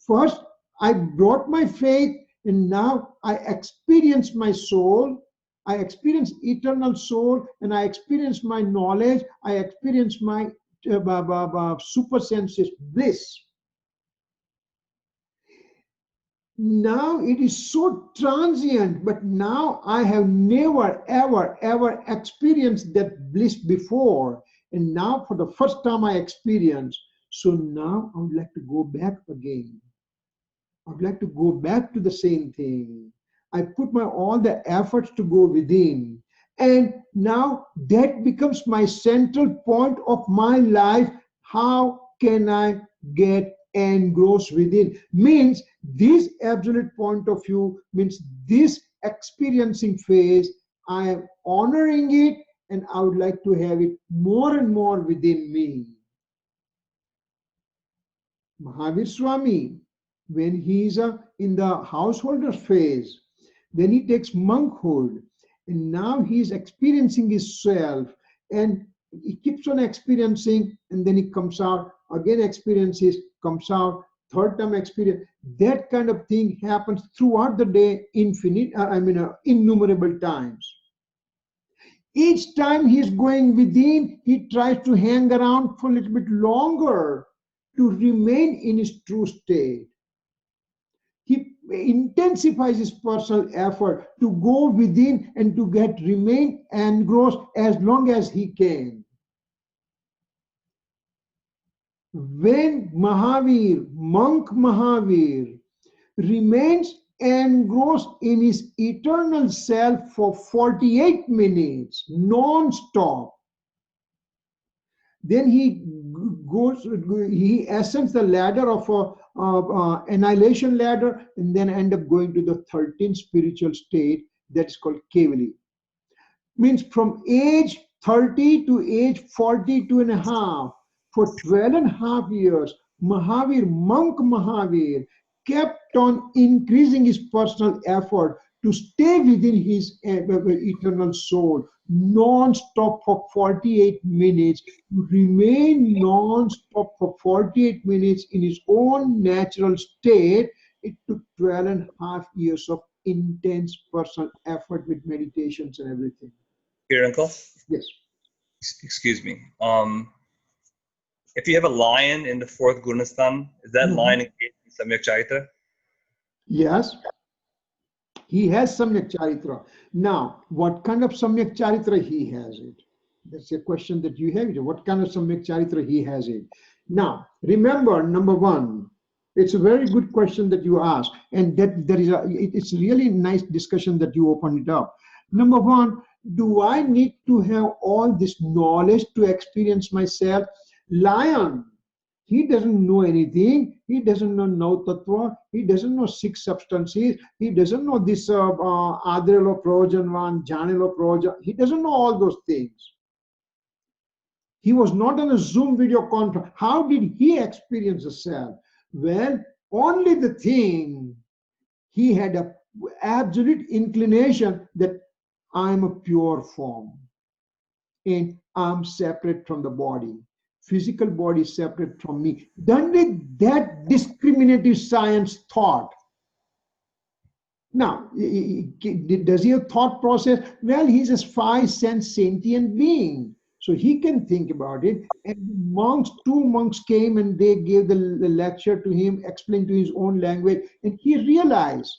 First, I brought my faith, and now I experience my soul, I experience eternal soul, and I experience my knowledge, I experience my super senses bliss. Now it is so transient, but now I have never ever experienced that bliss before, and now for the first time I experience. So now I would like to go back again. I would like to go back to the same thing. I put my all the efforts to go within. And now that becomes my central point of my life. How can I get engrossed within? Means this absolute point of view means this experiencing phase, I am honoring it, and I would like to have it more and more within me. Mahavir Swami, when he is in the householder phase, then he takes monkhood, and now he is experiencing his self, and he keeps on experiencing, and then he comes out, again experiences, comes out, third time experience. That kind of thing happens throughout the day, innumerable times. Each time he is going within, he tries to hang around for a little bit longer to remain in his true state. He intensifies his personal effort to go within and to remain engrossed as long as he can. When monk Mahavir, remains engrossed in his eternal self for 48 minutes non-stop, then he he ascends the ladder of annihilation ladder, and then end up going to the 13th spiritual state that is called Kevali. Means from age 30 to age 42 and a half, for 12 and a half years, monk Mahavir kept on increasing his personal effort to stay within his eternal soul, non-stop for 48 minutes, to remain non-stop for 48 minutes in his own natural state. It took 12 and a half years of intense personal effort with meditations and everything. Here, uncle. Yes. Excuse me. If you have a lion in the fourth Gunastan, is that lion engaged in Samyak Charitra? Yes. He has Samyak Charitra. Now, what kind of Samyak Charitra he has it? That's a question that you have. What kind of Samyak Charitra he has it? Now, remember, number one, it's a very good question that you ask, and that there is it's really nice discussion that you open it up. Number one, do I need to have all this knowledge to experience myself? Lion, he doesn't know anything. He doesn't know Tattva. He doesn't know six substances. He doesn't know this Adrelo Projanvan, Janelo Projan. He doesn't know all those things. He was not on a Zoom video conference. How did he experience the self? Well, only the thing, he had an absolute inclination that I'm a pure form and I'm separate from the body. Physical body is separate from me. Then that discriminative science thought. Now, does he have thought process? Well, he's a five-sense sentient being. So he can think about it. And two monks came and they gave the lecture to him, explained to his own language. And he realized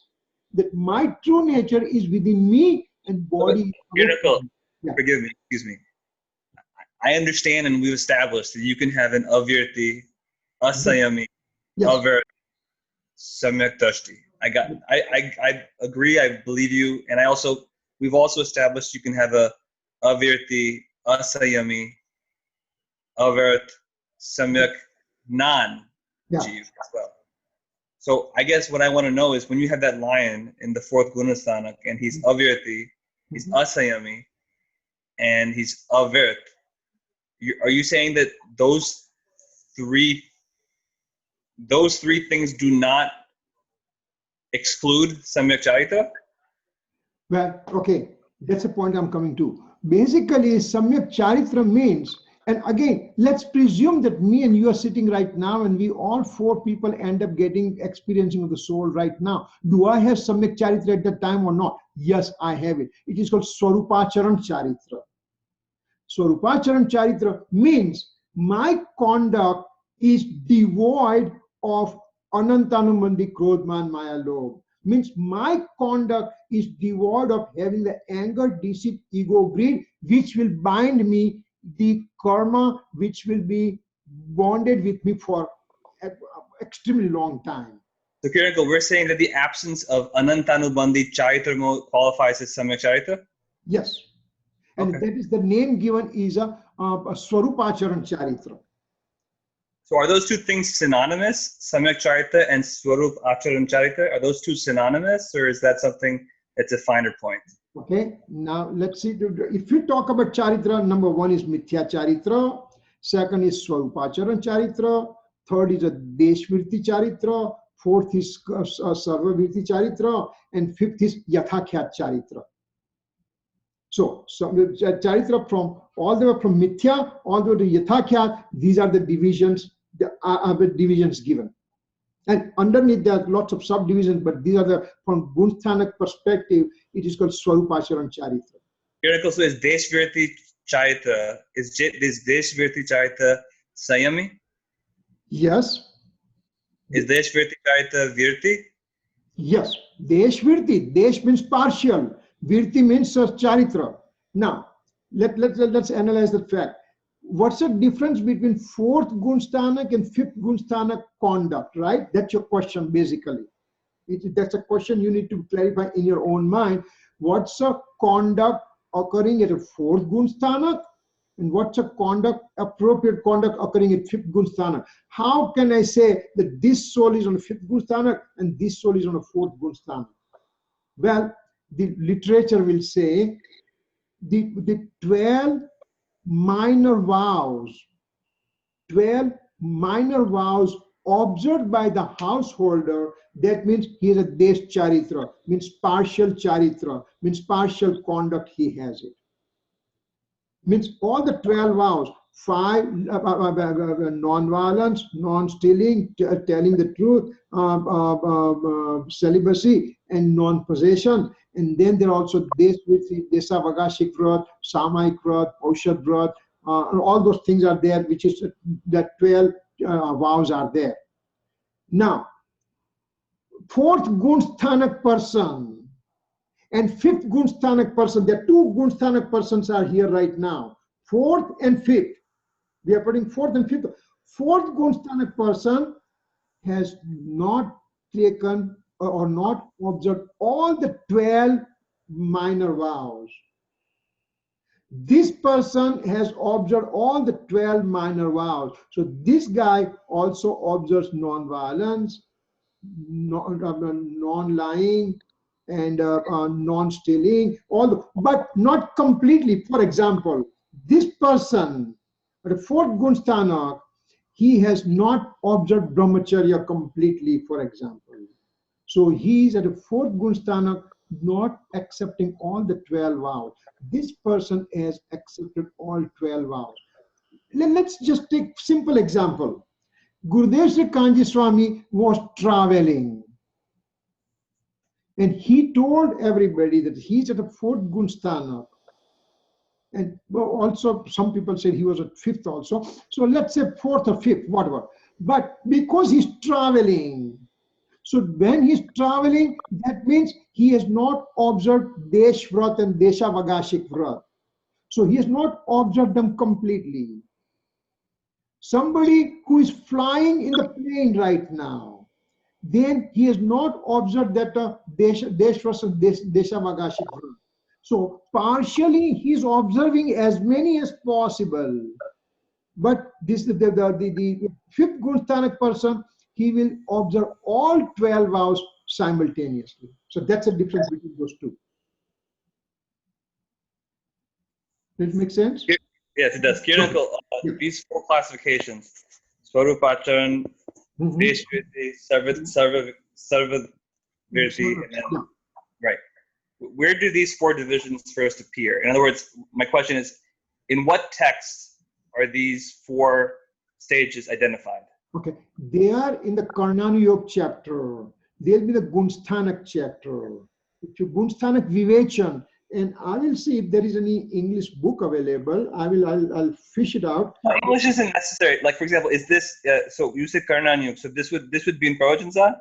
that my true nature is within me and body. Miracle. Yeah. Forgive me, excuse me. I understand, and we've established that you can have an avirti, asayami, avar, samyak drashti. I agree, I believe you, and we've also established you can have a avirti, asayami, avart, samyak non-jeev as well. So I guess what I want to know is when you have that lion in the fourth Gunasthanak and he's avirti, he's asayami, and he's avirt, are you saying that those three things do not exclude Samyak Charitra? Well, okay, that's a point I'm coming to. Basically, Samyak Charitra means, and again, let's presume that me and you are sitting right now and we all four people end up experiencing of the soul right now. Do I have Samyak Charitra at that time or not? Yes, I have it. It is called Swarupacharan Charitra. Swarupacharan Charitra means my conduct is devoid of Anantanumandi Krodman Maya Lobh. Means my conduct is devoid of having the anger, deceit, ego, greed, which will bind me, the karma, which will be bonded with me for an extremely long time. So, Kirit, we're saying that the absence of Anantanubandhi Charitra mode qualifies as Samyak Charitra? Yes. And that is the name given is a Swarupacharan Charitra. So are those two things synonymous, Samyak Charitra and Swarup Acharan Charitra? Are those two synonymous, or is that something that's a finer point? Okay, now let's see. If we talk about Charitra, number one is Mithya Charitra, second is Swarupacharan Charitra, third is a Deshvirti Charitra, fourth is Sarvavirti Charitra, and fifth is Yathakhyat Charitra. So Charitra from all the way from Mithya all the way to Yathakhyat, these are the divisions, divisions given. And underneath there are lots of subdivisions, but these are from Gunsthanak perspective, it is called Swarupacharan Charitra. Kirit, so is Deshvirti Charitra, is Deshvirti Charitra Sayami? Yes. Is Deshvirti Charitra Virti? Yes. Deshvirti, Desh means partial. Virti means Charitra. Now, let's analyze the fact. What's the difference between fourth Gunsthanak and fifth Gunsthanak conduct, right? That's your question, basically. That's a question you need to clarify in your own mind. What's a conduct occurring at a fourth Gunsthanak And what's a conduct, appropriate conduct occurring at fifth gunsthanak? How can I say that this soul is on fifth gunsthanak and this soul is on a fourth gunsthanak? Well, the literature will say the 12 minor vows, 12 minor vows observed by the householder, that means he is a desh charitra, means partial charitra, means partial conduct he has it. Means all the 12 vows, 5 non-violence, non-stealing, telling the truth, celibacy, and non-possession. And then there are also this with Desa Vagashik Vrat, Samaik Vrat, Paushad Vrat, and all those things are there, which is that 12 vows are there. Now, fourth Gunsthanak person and fifth Gunsthanak person, there are two Gunsthanak persons are here right now, fourth and fifth. We are putting fourth and fifth. Fourth Gunsthanak person has not taken or not observed all the 12 minor vows. This person has observed all the 12 minor vows. So this guy also observes non-violence, non-lying, and non-stealing, but not completely. For example, this person, the fourth Gunsthanak, he has not observed brahmacharya completely, for example. So he is at a fourth Gunsthanak, not accepting all the 12 vows. This person has accepted all 12 vows. Let's just take simple example. Gurudev Sri Kanji Swami was traveling, and he told everybody that he's at a fourth Gunsthanak. And also some people said he was at fifth also. So let's say fourth or fifth, whatever. But because he's traveling, so when he's traveling, that means he has not observed Desh Vrat and Desha Vagashik Vrat. So he has not observed them completely. Somebody who is flying in the plane right now, then he has not observed that Desh Vrat and Desha Vagashik Vrat. So partially he is observing as many as possible. But this the fifth Gunsthanak person, he will observe all 12 vows simultaneously. So that's the difference between those two. Does it make sense? Yes, it does. Kiriko, these 4 classifications, Swarupacharan, Deshvriti, Sarvavirti, and then, right. Where do these 4 divisions first appear? In other words, my question is, in what texts are these 4 stages identified? Okay, they are in the Karnanu Yoga chapter. They'll be the Gunsthanak chapter. Gunsthanak Vivechan, and I will see if there is any English book available. I'll fish it out. No, English isn't necessary. Like, for examanu, is this so you said Karnanu Yoga, so this would be in Pravachansar?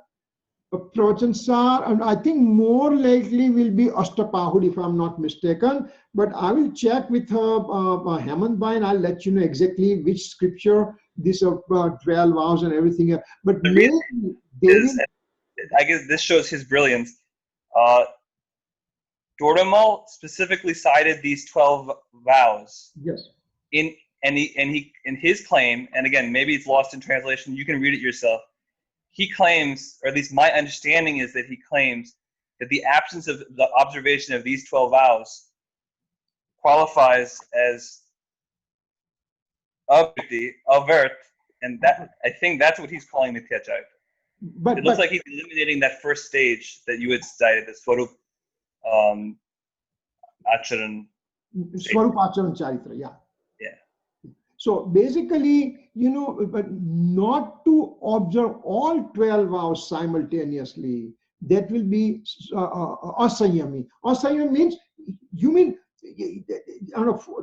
Pravachansar, and I think more likely will be Ashtapahud if I'm not mistaken. But I will check with Hemant Bhai and I'll let you know exactly which scripture this 12 vows and everything. But the reason is, I guess this shows his brilliance. Doramal specifically cited these 12 vows. Yes. In his claim, and again, maybe it's lost in translation. You can read it yourself. He claims, or at least my understanding is that he claims that the absence of the observation of these 12 vows qualifies as avert, and that I think that's what he's calling the Tyachai. But it looks like he's eliminating that first stage that you had cited, the Swarup Acharan. Swarup Acharan Charitra, yeah. Yeah. So basically, but not to observe all 12 vows simultaneously, that will be asayami. Asayami means,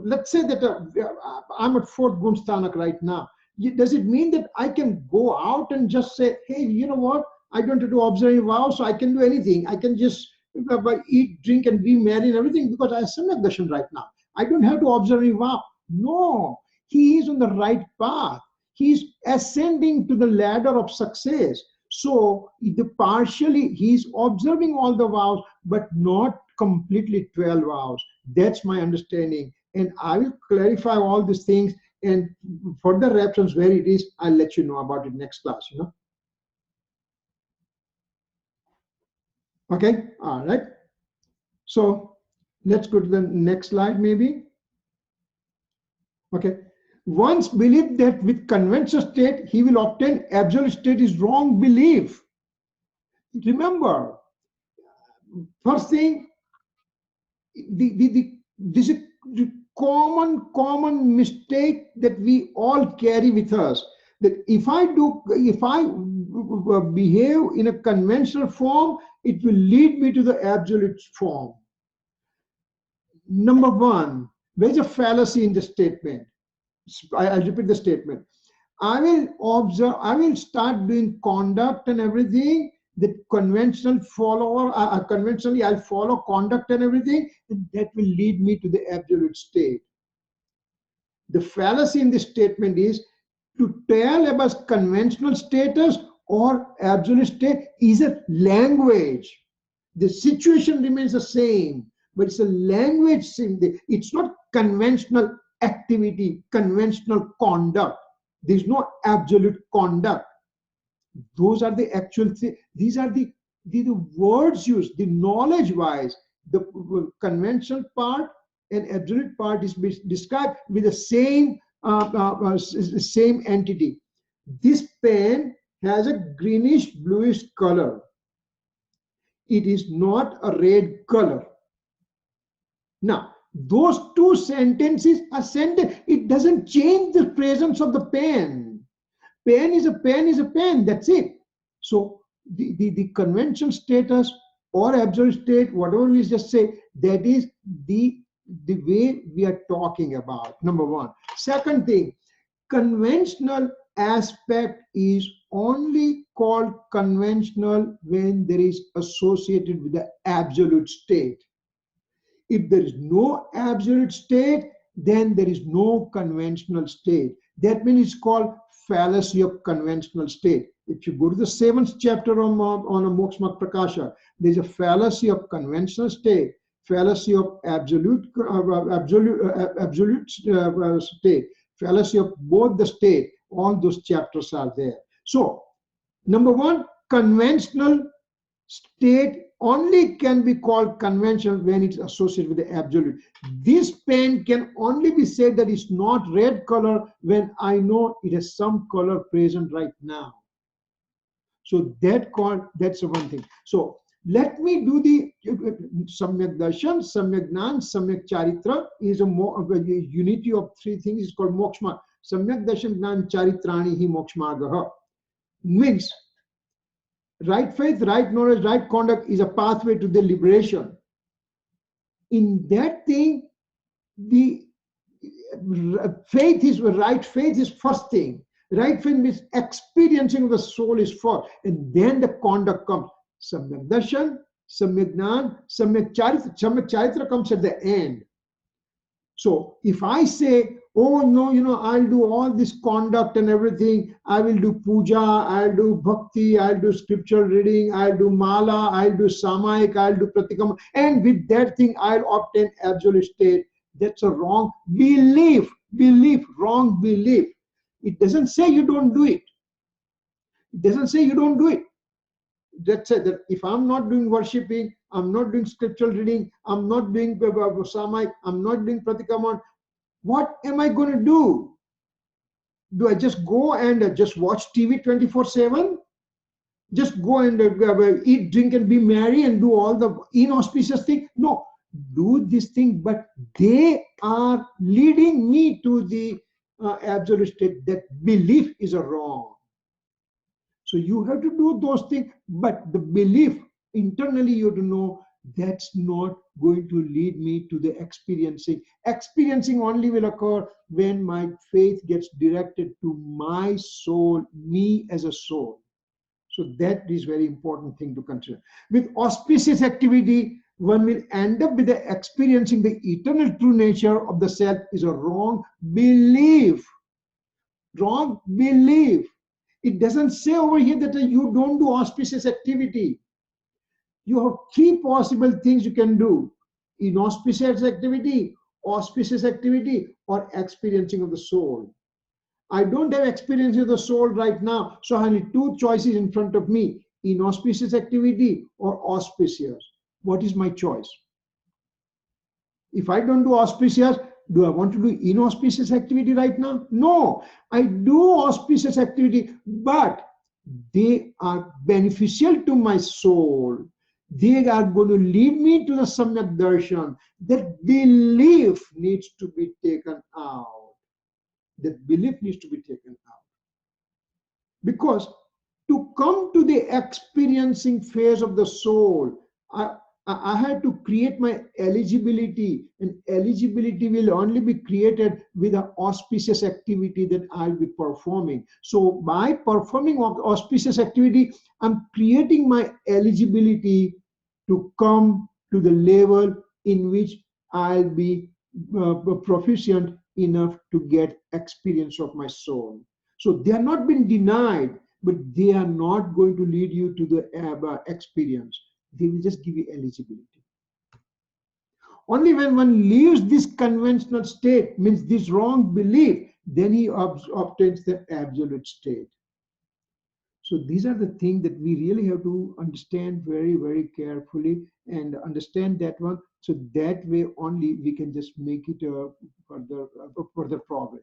let's say that I'm at fourth Gunsthanak right now. Does it mean that I can go out and just say, hey, you know what? I don't have to observe a vow, so I can do anything. I can just eat, drink, and be married and everything because I have Samyak Darshan right now. I don't have to observe a vow. No, he is on the right path. He is ascending to the ladder of success. So partially he is observing all the vows, but not completely 12 vows. That's my understanding. and I will clarify all these things, and further reference where it is, I'll let you know about it next class, Okay, all right. So let's go to the next slide maybe. Okay. Once believed that with conventional state he will obtain absolute state is wrong belief. Remember, first thing, this is the common mistake that we all carry with us. That if I behave in a conventional form, it will lead me to the absolute form. Number one, there's a fallacy in the statement. I'll repeat the statement. I will observe, I will start doing conduct and everything. The conventional follower, conventionally I'll follow conduct and everything, and that will lead me to the absolute state. The fallacy in this statement is to tell about conventional status or absolute state is a language. The situation remains the same, but it's a language thing. It's not conventional activity, conventional conduct. There's no absolute conduct. Those are the actual things. These are the words used, the knowledge wise. The conventional part and absolute part is described with the same entity. This pen has a greenish bluish color. It is not a red color. Now, those two sentences are sentence. It doesn't change the presence of the pen. Pen is a pen is a pen. That's it. So the conventional status or absolute state, whatever we just say, that is the way we are talking about. Number one. Second thing, conventional aspect is only called conventional when there is associated with the absolute state. If there is no absolute state, then there is no conventional state. That means it's called fallacy of conventional state. If you go to the 7th chapter on a Moksha Prakasha, there's a fallacy of conventional state, fallacy of absolute state, fallacy of both the state. All those chapters are there. So, number one, conventional state only can be called conventional when it's associated with the absolute. This pen can only be said that it's not red color when I know it has some color present right now. So that's the one thing. So let me do the Samyak Darshan, Samyak Gnan, Samyak Charitra is a unity of three things. It's called Moksha. Samyak Darshan Gnan Charitrani hi Moksha means right faith, right knowledge, right conduct is a pathway to the liberation. In that thing, the faith is right. Faith is first thing. Right faith means experiencing of the soul is first, and then the conduct comes. Samyak darshan, samyak gnan, samyak charitra. Samyak charitra comes at the end. So if I say, oh no, I'll do all this conduct and everything, I will do puja, I'll do bhakti, I'll do scripture reading, I'll do mala, I'll do samayik, I'll do pratikama, and with that thing I'll obtain absolute state. That's a wrong belief, wrong belief. It doesn't say you don't do it. It doesn't say you don't do it. That's it. That if I'm not doing worshipping, I'm not doing scriptural reading, I'm not doing samayik, I'm not doing pratikama, what am I going to do? Do I just go and just watch TV 24/7? Just go and eat, drink, and be merry and do all the inauspicious things? No, do this thing, but they are leading me to the absolute state. That belief is wrong. So you have to do those things, but the belief internally you have to know that's not going to lead me to the experiencing. Experiencing only will occur when my faith gets directed to my soul, me as a soul. So that is very important thing to consider. With auspicious activity, one will end up with the experiencing the eternal true nature of the self is a wrong belief. Wrong belief. It doesn't say over here that you don't do auspicious activity. You have three possible things you can do: inauspicious activity, auspicious activity or experiencing of the soul. I don't have experience of the soul right now, so I have two choices in front of me, inauspicious activity or auspicious. What is my choice? If I don't do auspicious, do I want to do inauspicious activity right now? No, I do auspicious activity, but they are beneficial to my soul. They are going to lead me to the Samyak Darshan. That belief needs to be taken out. That belief needs to be taken out. Because to come to the experiencing phase of the soul, I had to create my eligibility, and eligibility will only be created with an auspicious activity that I'll be performing. So by performing auspicious activity, I'm creating my eligibility to come to the level in which I'll be proficient enough to get experience of my soul. So they are not being denied, but they are not going to lead you to the experience. They will just give you eligibility. Only when one leaves this conventional state, means this wrong belief, then he obtains the absolute state. So these are the things that we really have to understand very, very carefully and understand that one. So that way only we can just make it further progress.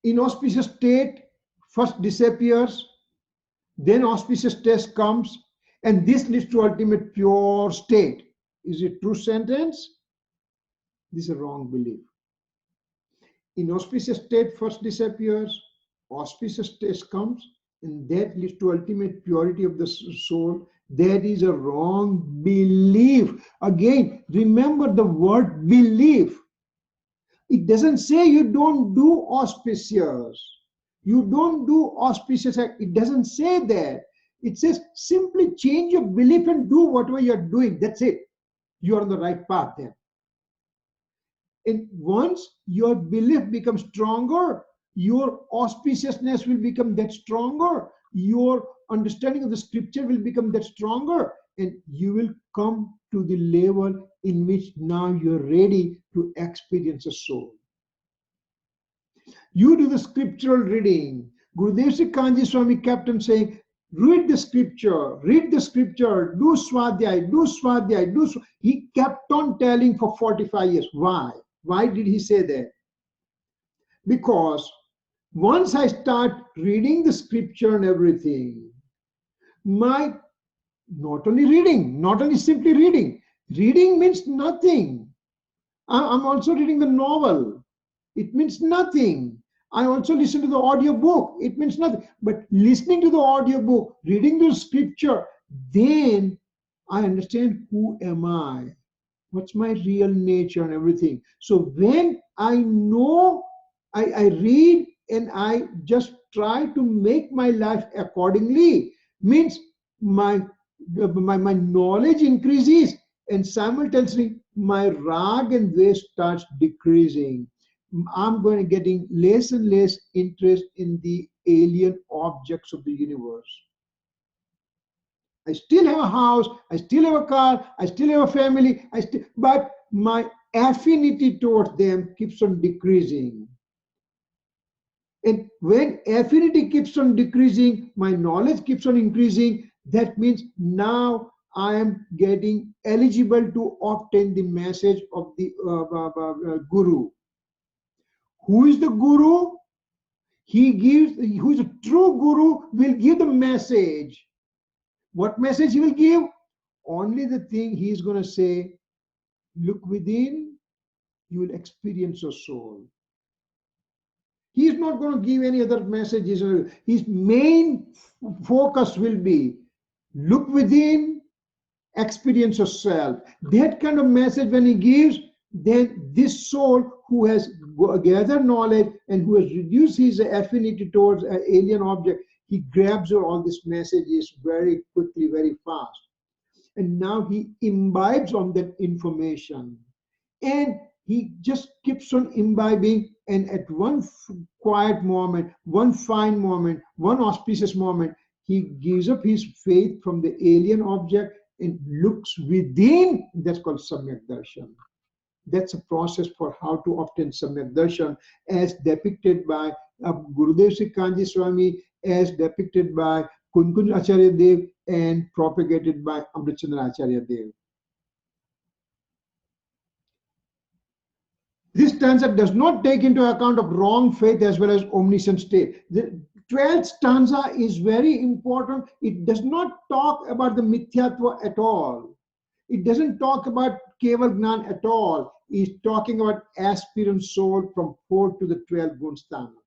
Inauspicious state first disappears, then auspicious state comes, and this leads to ultimate pure state. Is it true sentence? This is a wrong belief. Inauspicious state first disappears, auspicious state comes, and that leads to ultimate purity of the soul. That is a wrong belief. Again, remember the word belief. It doesn't say you don't do auspicious. You don't do auspicious act. It doesn't say that. It says simply change your belief and do whatever you're doing. That's it. You're on the right path then. And once your belief becomes stronger, your auspiciousness will become that stronger. Your understanding of the scripture will become that stronger. And you will come to the level in which now you're ready to experience a soul. You do the scriptural reading. Gurudev Sri Kanji Swami kept on saying, read the scripture, do Swadhay, do Swadhay, do Swadhay. He kept on telling for 45 years. Why? Why did he say that? Because once I start reading the scripture and everything, my not only reading, not only simply reading, reading means nothing. I'm also reading the novel. It means nothing. I also listen to the audio book. It means nothing. But listening to the audio book, reading the scripture, then I understand who am I, what's my real nature and everything. So when I know, I read and I just try to make my life accordingly, means my knowledge increases, and simultaneously my rag and dvesh starts decreasing. I'm going to getting less and less interest in the alien objects of the universe. I still have a house, I still have a car, I still have a family, but my affinity towards them keeps on decreasing. And when affinity keeps on decreasing, my knowledge keeps on increasing. That means now I am getting eligible to obtain the message of the Guru. Who is the Guru? He gives, who is a true Guru will give the message. What message he will give? Only the thing he is going to say, look within, you will experience your soul. He is not going to give any other messages. His main focus will be, look within, experience yourself. That kind of message when he gives, then this soul who has gathered knowledge and who has reduced his affinity towards an alien object, he grabs all these messages very quickly, very fast. And now he imbibes on that information. And he just keeps on imbibing, and at one quiet moment, one fine moment, one auspicious moment, he gives up his faith from the alien object and looks within, that's called Samyak Darshan. That's a process for how to obtain Samyak Darshan as depicted by Gurudev Sri Kanji Swami, as depicted by Kunkunj Acharya Dev, and propagated by Amritchandra Acharya Dev. This stanza does not take into account of wrong faith as well as omniscient state. The 12th stanza is very important. It does not talk about the mithyatva at all. It doesn't talk about Keval Gnan at all. It's talking about aspirant soul from 4th to the 12th gun stanza.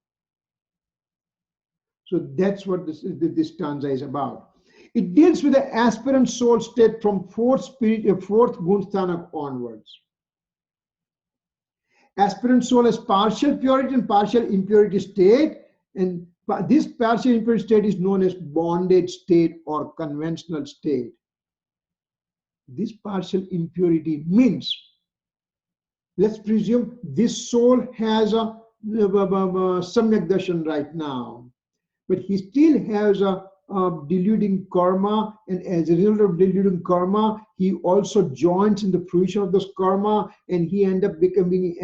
So that's what this stanza is about. It deals with the aspirant soul state from 4th gun stanza onwards. Aspirant soul has partial purity and partial impurity state, and this partial impurity state is known as bonded state or conventional state. This partial impurity means, let's presume this soul has a Samyak Darshan right now, but he still has a deluding karma, and as a result of deluding karma, he also joins in the fruition of this karma, and he ends up becoming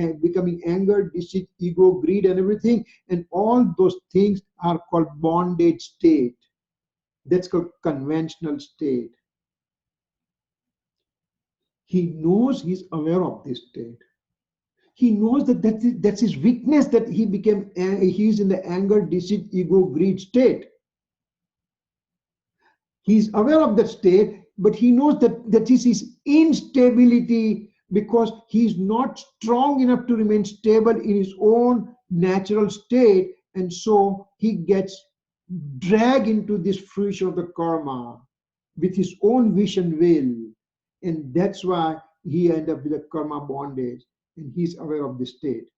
anger, deceit, ego, greed, and everything, and all those things are called bondage state. That's called conventional state. He knows, he's aware of this state. He knows that that's his weakness, that he's in the anger, deceit, ego, greed state. He's aware of that state, but he knows that is his instability, because he's not strong enough to remain stable in his own natural state, and so he gets dragged into this fruition of the karma with his own wish and will, and that's why he ends up with a karma bondage, and he's aware of this state.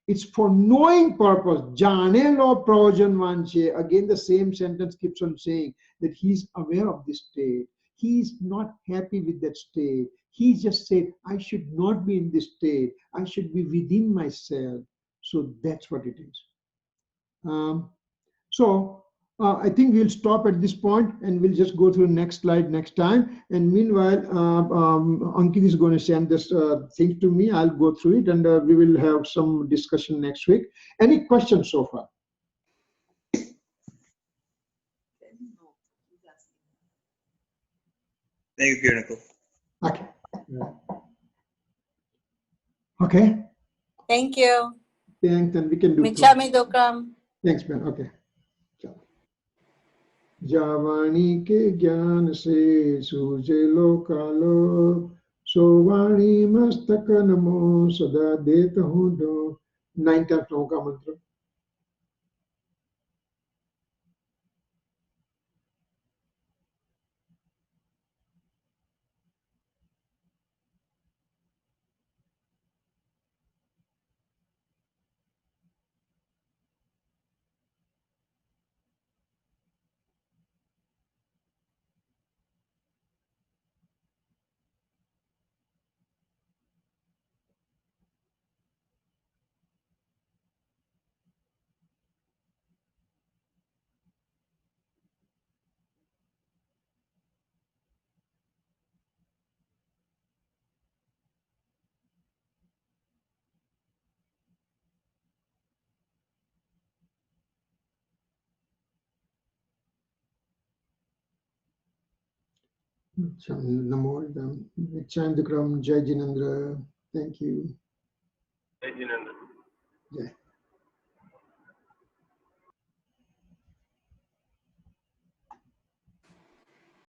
It's for knowing purpose. Jane lo prayojan vanche. Again, the same sentence keeps on saying that he's aware of this state. He's not happy with that state. He just said, I should not be in this state. I should be within myself. So that's what it is. I think we'll stop at this point and we'll just go through the next slide next time. And meanwhile, Ankit is going to send this thing to me. I'll go through it, and we will have some discussion next week. Any questions so far? Thank you, Kirit. Okay. Okay. Thank you. Thanks, and we can do. Michami Dokram. Thanks, man. Okay. जावाणी के ज्ञान से सूझे लो कालो, सोवाणी मस्तक नमो सदा देत हूँ दो। 9 टाइम्स नमो का मंत्र। Namo Chandrakram, Jai Jinendra. Thank you. Jai Jinendra. Jai.